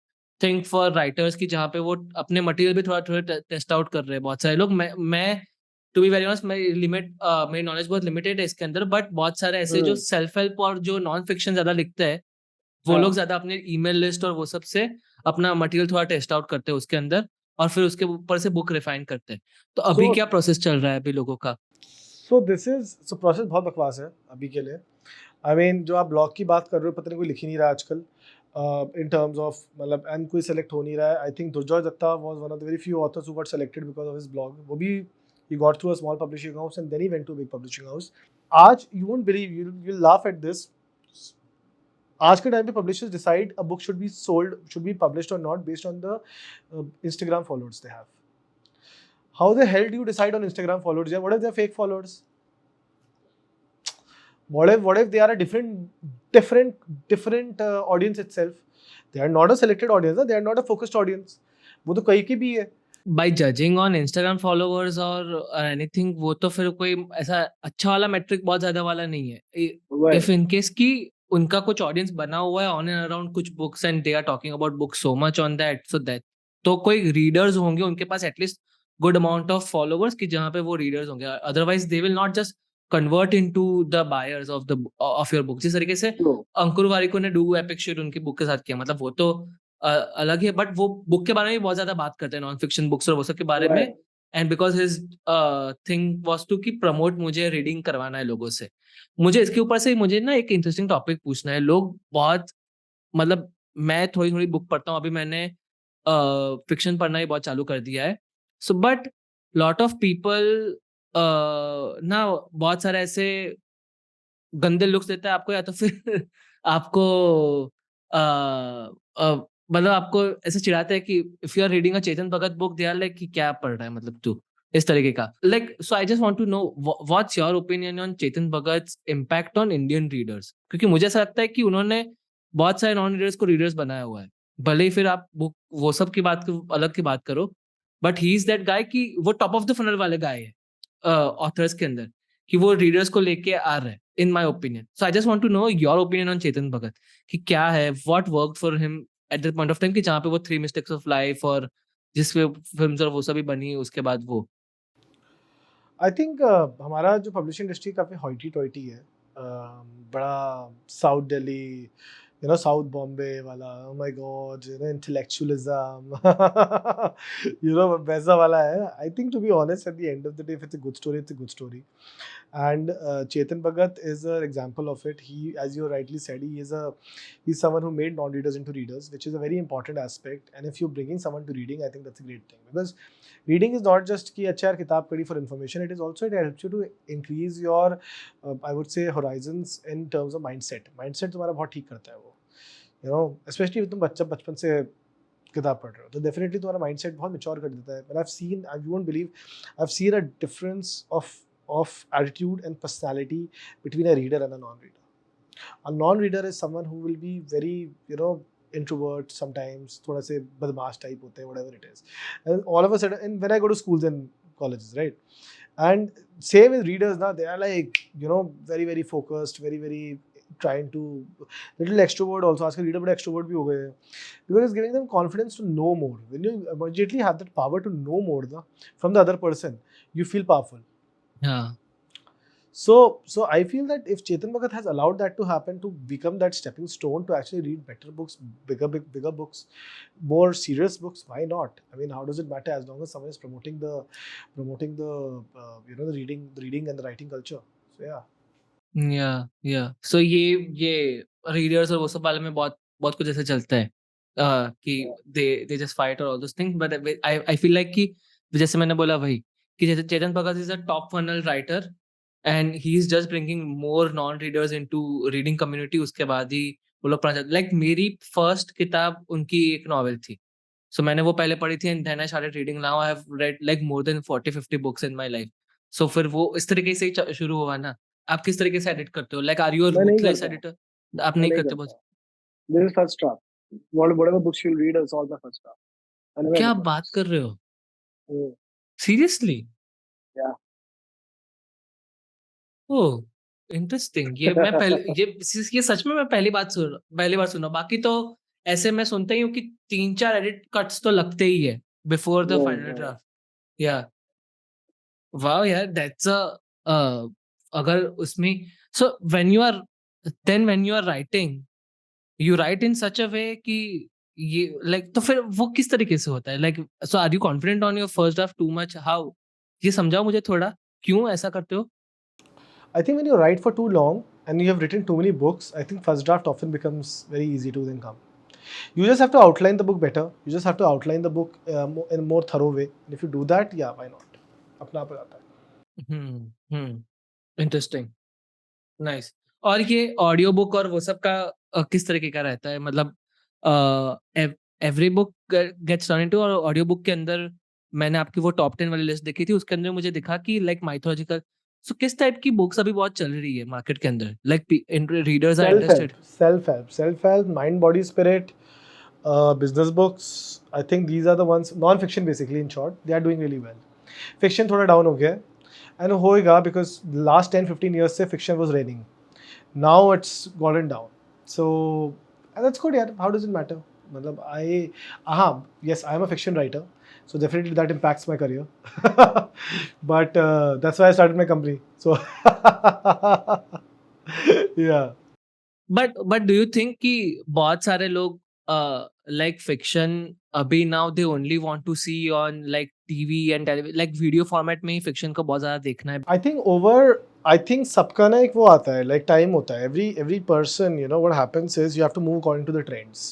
thing for writers की जहाँ पे वो अपने मटेरियल भी थोड़ा थोड़ा टेस्ट आउट कर रहे हैं बहुत सारे लोग. मैं टू बी वेरी ऑनेस्ट, मेरी नॉलेज बहुत लिमिटेड है इसके अंदर, बट बहुत सारे ऐसे जो सेल्फ हेल्प और जो नॉन फिक्शन ज्यादा लिखते हैं, वो लोग ज्यादा अपने ईमेल लिस्ट और वो सब से अपना मटेरियल थोड़ा टेस्ट आउट करते हैं उसके अंदर, और फिर उसके ऊपर से बुक रिफाइन करते हैं. तो अभी सो क्या प्रोसेस चल रहा है अभी लोगों का? सो प्रोसेस बहुत बकवास है अभी के लिए. आई मीन जो आप ब्लॉग की बात कर रहे हो, पता नहीं कोई लिख ही नहीं रहा आजकल इन टर्म्स ऑफ, मतलब एंड कोई सेलेक्ट हो नहीं रहा है. I think Durjoy Datta was one of the very few authors who got selected because of his blog. वो भी he got through a small publishing house and then he went to a big publishing house. आज you won't believe, you'll laugh at this. आज के time पे publishers decide a book should be sold, should be published or not based on the Instagram followers they have. How the hell do you decide on Instagram followers? Yeah, what if they're fake followers? What if they are a different audience itself? They are not a selected audience, they are not a focused audience. वो तो कहीं की भी है. By judging on Instagram followers और anything, वो तो फिर कोई ऐसा अच्छा वाला मेट्रिक बहुत ज्यादा वाला नहीं है. इफ इन केस कि उनका कुछ ऑडियंस बना हुआ है ऑन एंड अराउंड कुछ books and they are talking about books so much on that, so that तो कोई रीडर्स होंगे उनके पास at least good amount of followers कि जहाँ पे वो रीडर्स होंगे, otherwise they will not just convert into the buyers of your book. जिस तरीके से अंकुर वारिको ने डू एपिक शिट उनकी बुक के साथ किया, मतलब वो तो अलग है, बट वो बुक के बारे में भी बहुत ज्यादा बात करते हैं, नॉन फिक्शन बुक्स और वो सब के बारे में. And because his thing was to की प्रमोट, मुझे रीडिंग करवाना है लोगों से. मुझे इसके ऊपर से मुझे ना एक इंटरेस्टिंग टॉपिक पूछना है. लोग बहुत, मतलब मैं थोड़ी थोड़ी बुक पढ़ता हूँ, अभी मैंने फिक्शन पढ़ना ही बहुत चालू कर दिया है. So but lot of people ना बहुत सारे ऐसे गंदे लुक्स देता है आपको, या तो फिर आपको अ, मतलब आपको ऐसे चिढ़ाते हैं कि if you are reading a Chetan Bhagat book, they are like कि क्या पढ़ रहा है मतलब तू. इस तरीके का. Like, so I just want to know what's your opinion on Chetan Bhagat's impact on Indian readers? क्योंकि मुझे ऐसा लगता है कि उन्होंने बहुत सारे नॉन रीडर्स को रीडर्स बनाया हुआ है. भले ही फिर आप बुक वो सब की बात अलग की बात करो, but he is that guy कि वो टॉप ऑफ द फनल वाले गाय है ऑथर्स के अंदर, कि वो रीडर्स को लेके आ रहे हैं in my opinion. So I just want to know your opinion on Chetan Bhagat कि क्या है, what worked for him at the point of time, कि जहाँ पे वो 3 मिस्टेक्स ऑफ लाइफ और जिस फिल्म्स और वो सभी बनी उसके बाद वो. आई थिंक हमारा जो पब्लिशिंग इंडस्ट्री काफ़ी हॉइटी टॉइटी है. बड़ा साउथ दिल्ली, साउथ बॉम्बे वाला, oh my god, intellectualism, वैसा वाला है. I think to be honest, at the end of the day, if it's a good story, it's a good story. And Chetan Bhagat is an example of it. He, as you rightly said, he's someone who made non-readers into readers, which is a very important aspect. And if you're bringing someone to reading, I think that's a great thing, because reading is not just कि अच्छा यार किताब पढ़ी for information. It is also, it helps you to increase your I would say horizons in terms of mindset. Mindset तुम्हारा बहुत ठीक करता है वो. Especially if तुम बचपन से किताब पढ़ रहे हो तो डेफिनेटली तुम्हारा माइंडसेट बहुत मैच्योर कर देता है. But I won't believe, I have seen a difference of attitude and personality between a reader and a non-reader. A non-reader is someone who will be very, introvert sometimes, thoda se badmash type hote hain, whatever it is. And all of a sudden, and when I go to schools and colleges, right? And same with readers now, they are like, very, very focused, very, very trying to, little extrovert also. Aajkal reader bade extrovert bhi ho gaye hain, because it's giving them confidence to know more. When you immediately have that power to know more from the other person, you feel powerful. Yeah. So I feel that if Chetan Bhagat has allowed that to happen, to become that stepping stone to actually read better books, bigger books, more serious books, why not? I mean, how does it matter, as long as someone is promoting the the reading and the writing culture. So yeah. So ये readers और वो सब वाले में बहुत बहुत कुछ ऐसे चलता है कि दे जस्ट फाइट और all those things, but I feel like कि जैसे मैंने बोला वही कि जैसे Chetan Bhagat is a top funnel writer and he is just bringing more non readers into reading community. उसके बाद ही वो लोग पढ़ना. लाइक मेरी फर्स्ट किताब उनकी एक नॉवेल थी, सो मैंने वो पहले पढ़ी थी and then I started reading. Now I have read like more than 40-50 books in my life. So फिर वो इस तरीके से ही शुरू हुआ ना. आप किस तरीके से एडिट करते हो? लाइक आर यू अ मैं नहीं रूथलेस करता. एडिटर? आप मैं नहीं नहीं करते करता. बस. This is first draft. Whatever books you'll read is all my first draft. I never क्या edit my बात books. कर रहे हो? Mm, seriously? yeah. ओह, इंटरेस्टिंग. ये सच में मैं पहली बार सुन रहा हूँ. बाकी तो ऐसे मैं सुनता ही हूँ कि 3-4 एडिट कट्स तो लगते ही है before the final Yeah. Draft. या वाओ यार, दैट्स अगर उसमें, so when you are writing, you write in such a way कि ये लाइक, तो फिर वो किस तरीके से होता है? Like, so are you confident on your first draft too much? How? ये समझाओ मुझे थोड़ा, क्यों ऐसा करते हो? I think when you write for too long and you have written too many books, I think first draft often becomes very easy to then come. You just have to outline the book better. You just have to outline the book in a more thorough way. And if you do that, yeah, why not? अपना आप हो जाता है. Interesting, nice. और ये audio book और वो सब का किस तरीके का रहता है? मतलब every book gets turn into, और ऑडियो बुक के अंदर मैंने आपकी वो टॉप 10 वाली लिस्ट देखी थी, उसके अंदर मुझे दिखा कि लाइक माइथोलॉजिकल. सो किस टाइप की बुक्स अभी बहुत चल रही है मार्केट के अंदर? Like readers are interested. Self-help, mind, body, spirit, business books. I think these are the ones, non-fiction basically, in short, they are doing really well. Fiction थोड़ा down हो गया है. And होएगा because last 10-15 years से fiction was reigning. Now it's gotten down. So, and that's good यार. How does it matter? मतलब yes, I am a fiction writer. So definitely that impacts my career. But that's why I started my company. So, yeah. But do you think कि बहुत सारे लोग like fiction अभी now they only want to see on like TV and television, like video format में ही fiction को बहुत ज्यादा देखना है? I think सबका ना एक वो आता है, like time होता है. Every person, what happens is you have to move according to the trends.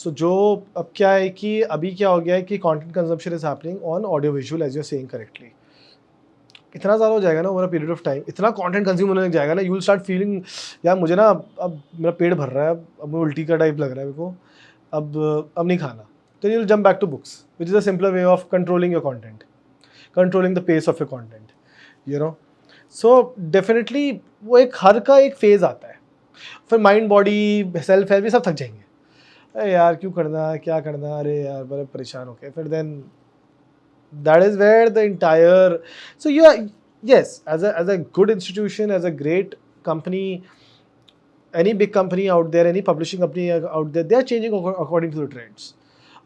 So जो अब क्या है कि अभी क्या हो गया है कि content consumption is happening on audio visual, as you're saying correctly. इतना ज़्यादा हो जाएगा ना over a period of time, इतना कंटेंट कंज्यूम होने लग जाएगा ना, यू विल स्टार्ट फीलिंग यार मुझे ना अब मेरा पेट भर रहा है, अब मुझे उल्टी का टाइप लग रहा है मेरे को, अब नहीं खाना. तो you will jump back to books, which is a simpler way of controlling your content. controlling the pace of your content, you know. So definitely वो एक हर का एक phase आता है, फिर mind body self help ये सब थक जाएंगे, अरे यार क्यों करना, क्या करना, अरे यार बड़े परेशान हो गए, फिर then that is where the entire, so you are, yes, as a good institution, as a great company, any big company out there, any publishing company out there, they are changing according to the trends.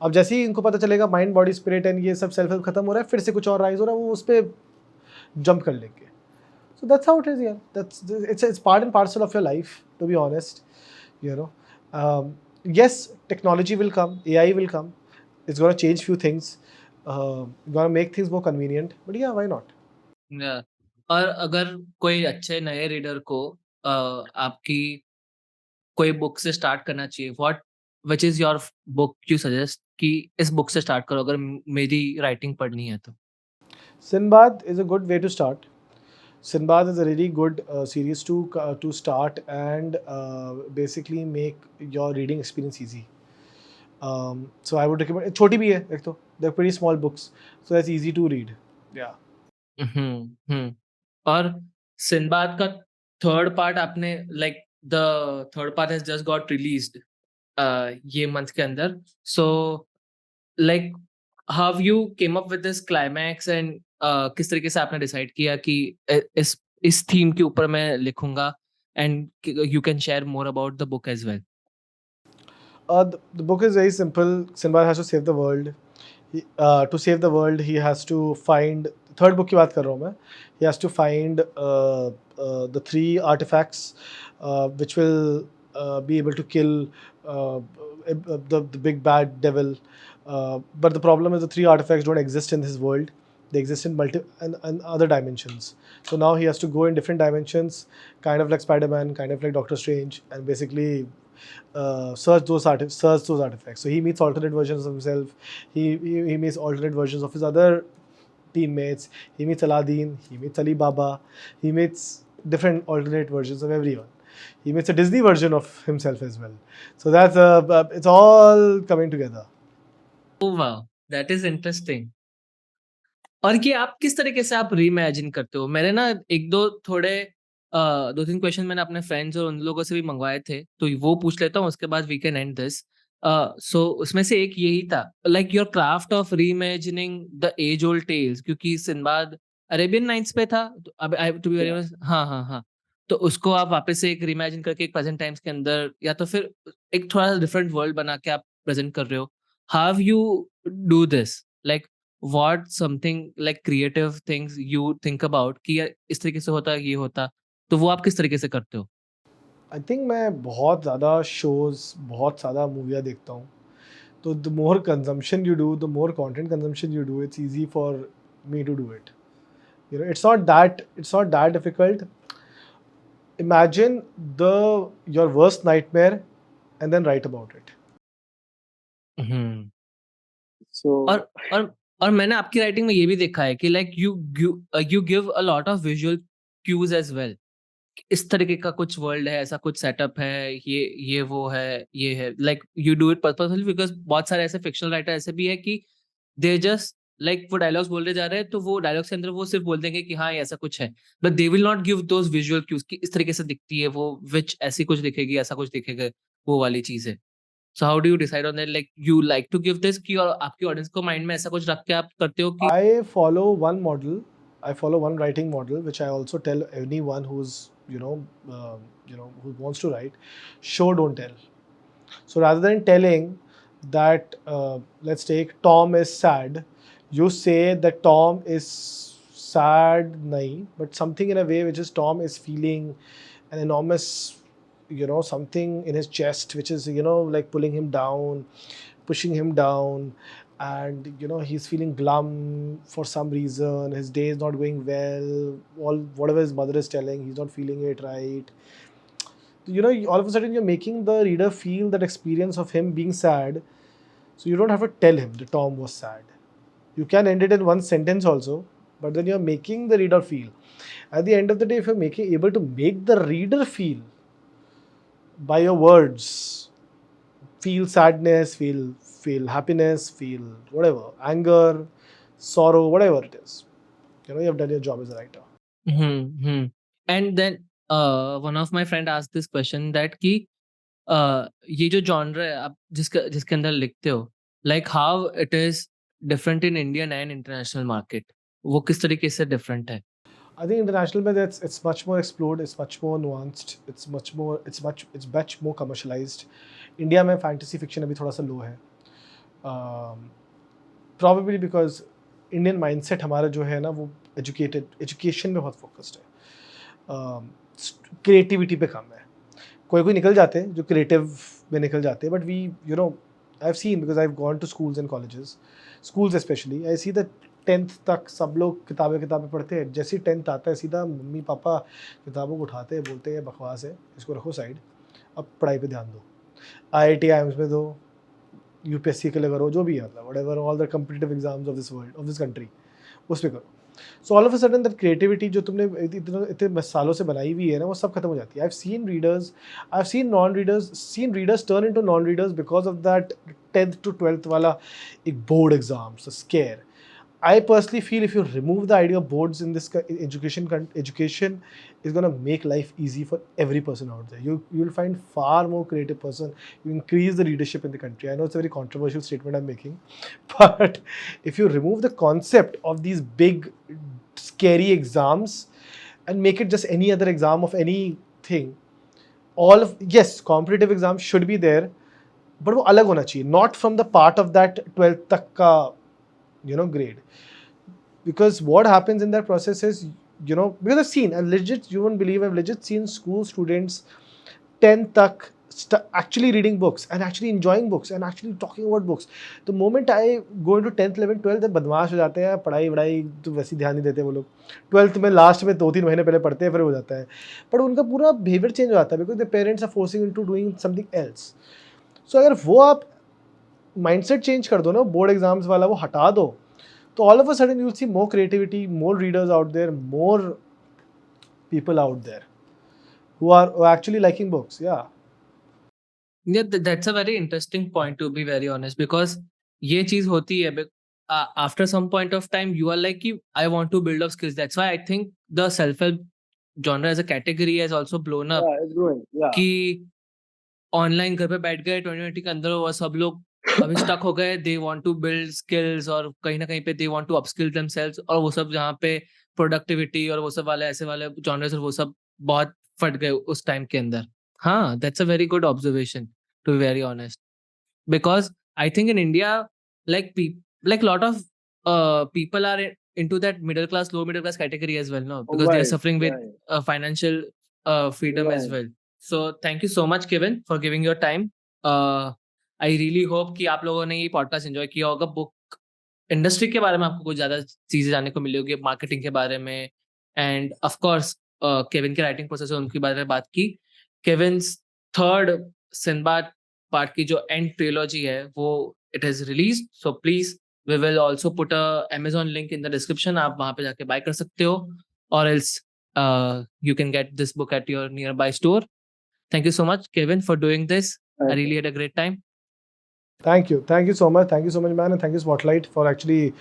अब जैसे ही इनको पता चलेगा mind body spirit and ये सब self help खत्म हो रहा है, फिर से कुछ और राइज हो रहा है, वो उस पर जंप कर लेंगे. So that's how it is, yeah. It's part and parcel of your life, to be honest. You know, yes, technology will come, AI will come. It's gonna change few things, gonna make things more convenient. But yeah, why not? Yeah. और अगर कोई अच्छे नए reader को आपकी कोई book से start करना चाहिए, what which is your book you suggest कि इस बुक से स्टार्ट करो अगर मेरी राइटिंग पढ़नी है तो? Sinbad is a good way to start. Sinbad is a really good series to start and basically make your reading experience easy. So I would recommend. छोटी भी है एक तो. They're pretty small books, so that's easy to read. Yeah. हम्म. और Sinbad का third part आपने like the third part has just got released ये month के अंदर, so like how you came up with this climax and किस तरीके से आपने डिसाइड किया कि इस थीम के ऊपर मैं लिखूंगा, and you can share more about the book as well. The book is very simple. Sinbad has to save the world. To save the world, he has to find. Third book की बात कर रहा हूँ मैं. He has to find the 3 artifacts which will be able to kill the big bad devil. But the problem is the 3 artifacts don't exist in his world. They exist in and other dimensions. So now he has to go in different dimensions, kind of like Spider-Man, kind of like Doctor Strange, and basically search those artifacts. So he meets alternate versions of himself. He meets alternate versions of his other teammates. He meets Aladdin. He meets Ali Baba. He meets different alternate versions of everyone. He meets a Disney version of himself as well. So that's it's all coming together. Oh wow, that is interesting. और ये आप किस तरीके से आप reimagine करते हो? मैंने ना एक दो थोड़े 2-3 क्वेश्चन मैंने अपने फ्रेंड्स और उन लोगों से भी मंगवाए थे, तो वो पूछ लेता हूँ, उसके बाद we can end this. So उसमें से एक यही था, like your craft of reimagining the age old tales, क्योंकि सिंबाद अरेबियन नाइट्स पे था, तो अब I have to be very honest, हाँ. तो उसको आप वापस से एक रीइमेजिन करके एक प्रेजेंट टाइम्स के अंदर, या तो फिर एक थोड़ा डिफरेंट वर्ल्ड बना के आप प्रेजेंट कर रहे हो. How you do this? Like what something like creative things you think about कि यार इस तरीके से होता, ये होता, तो वो आप किस तरीके से करते हो? I think मैं बहुत ज़्यादा shows, बहुत ज़्यादा मूवियाँ देखता हूँ. So the more consumption you do, the more content consumption you do, it's easy for me to do it. You know, it's not that difficult. Imagine your worst nightmare and then write about it. Hmm. So और मैंने आपकी writing में ये भी देखा है कि like you give a lot of visual cues as well. इस तरीके का कुछ वर्ल्ड है, ऐसा कुछ सेटअप है, ये वो है, ये है, like you do it purposefully, because बहुत सारे ऐसे फिक्शनल राइटर ऐसे भी है कि दे जस्ट लाइक वो डायलॉग्स बोलने जा रहे हैं, तो वो डायलॉग्स के अंदर वो सिर्फ बोल देंगे कि हाँ ये ऐसा कुछ है, but they will not give those visual cues कि इस तरीके से दिखती है वो विच, ऐसी कुछ दिखेगी, ऐसा कुछ दिखेगा, वो वाली चीज है. So how do you decide on that, like you like to give this कि, और आपकी ऑडियंस को माइंड में ऐसा कुछ रख के आप करते हो कि I follow one model. I follow one writing model, which I also tell anyone who's who wants to write. Show, don't tell. So rather than telling that, let's take Tom is sad, you say that Tom is sad, nahi, but something in a way which is Tom is feeling an enormous, something in his chest, which is, like pulling him down, pushing him down, and he's feeling glum for some reason. His day is not going well. Whatever his mother is telling, he's not feeling it right. All of a sudden you're making the reader feel that experience of him being sad. So you don't have to tell him that Tom was sad. You can end it in one sentence also, but then you're making the reader feel. At the end of the day, if you're able to make the reader feel by your words, feel sadness, feel happiness, feel whatever, anger, sorrow, whatever it is, you have done your job as a writer. Hmm. And then one of my friend asked this question that कि ये जो genre है आप जिसके अंदर लिखते हो, like how it is different in Indian and international market, वो किस तरीके से different है? I think international में it's much more explored, it's much more nuanced, it's much more commercialized. India में fantasy fiction अभी थोड़ा सा low है. Probably because Indian mindset हमारा जो है ना वो education में बहुत focused है. Creativity पे कम है. कोई निकल जाते हैं जो creative में निकल जाते हैं, but we I've seen, because I've gone to schools and colleges, schools especially, I see that 10th तक सब लोग किताबें पढ़ते हैं. जैसे ही 10th आता है सीधा मम्मी पापा किताबों को उठाते हैं, बोलते हैं बकवास है, इसको रखो साइड, अब पढ़ाई पे ध्यान दो, IIT IIMs में दो, UPSC के लिए करो, जो भी है मतलब whatever all the competitive exams of this world, of this country, उस पर करो. So all of a sudden that creativity जो तुमने इतने सालों से बनाई हुई है ना, वो सब खत्म हो जाती है. I've seen readers turn into non-readers because of that 10th to 12th वाला एक board exams, a scare. I personally feel if you remove the idea of boards in this education is going to make life easy for every person out there. You'll find far more creative person. You increase the leadership in the country. I know it's a very controversial statement I'm making, but if you remove the concept of these big, scary exams and make it just any other exam of anything, yes, competitive exams should be there, but वो अलग होना चाहिए, not from the part of that 12th तक का grade. Because what happens in that process is, because I've seen, you won't believe, I've legit seen school students 10th tak actually reading books and actually enjoying books and actually talking about books. The moment I go into 10th, 11th, 12th, बदमाश हो जाते हैं, पढ़ाई तो वैसे ध्यान नहीं देते वो लोग. 12th में लास्ट में 2-3 महीने पहले पढ़ते हैं, फिर हो जाता है. पर उनका पूरा बिहेवियर चेंज हो जाता है because the parents are forcing into doing something else. So अगर वो आप माइंडसेट चेंज कर दो ना, बोर्ड एग्जाम्स वाला वो हटा दो, तो all of a sudden you will see more creativity, more readers out there, more people out there who are actually liking books. Yeah, that's a very interesting point, to be very honest, because ये चीज होती है after some point of time you are like कि I want to build up skills. That's why I think the self-help genre as a category has also blown up. Yeah, it's growing. Yeah. कि online घर पे बैठ गए 2020 के अंदर, वो सब लोग अभी स्टक हो गए, they want to build skills, और कहीं ना कहीं पे they want to upskill themselves, और वो सब जहाँ पे प्रोडक्टिविटी और वो सब वाले ऐसे वाले जॉनर्स और वो सब बहुत फट गए उस टाइम के अंदर. हाँ, that's a very good observation, to be very honest, because I think in India, like lot of people are into that middle class, low middle class category as well, no, because they are Right, suffering with right. financial freedom as Right. well. So thank you so much, Kevin, for giving your time. I really hope कि आप लोगों ने ये podcast enjoy किया होगा. Book industry के बारे में आपको कुछ ज्यादा चीजें जानने को मिली होगी, मार्केटिंग के बारे में, एंड ऑफ कोर्स केविन के राइटिंग प्रोसेस है उनके बारे में बात की. केविन्स थर्ड सिंबाद पार्ट की जो एंड ट्रिलॉजी है वो it is release, so please we will also put a Amazon link in the description. आप वहां पे जाके बाय कर सकते हो, और else you can get this book at your nearby store. Thank you so much, Kevin, for doing this. I Okay. really had a great time. Thank you so much, man, and thank you Spotlight for actually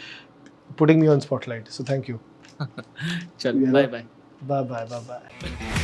putting me on Spotlight. So thank you. Chalo, Yeah. bye. Bye bye.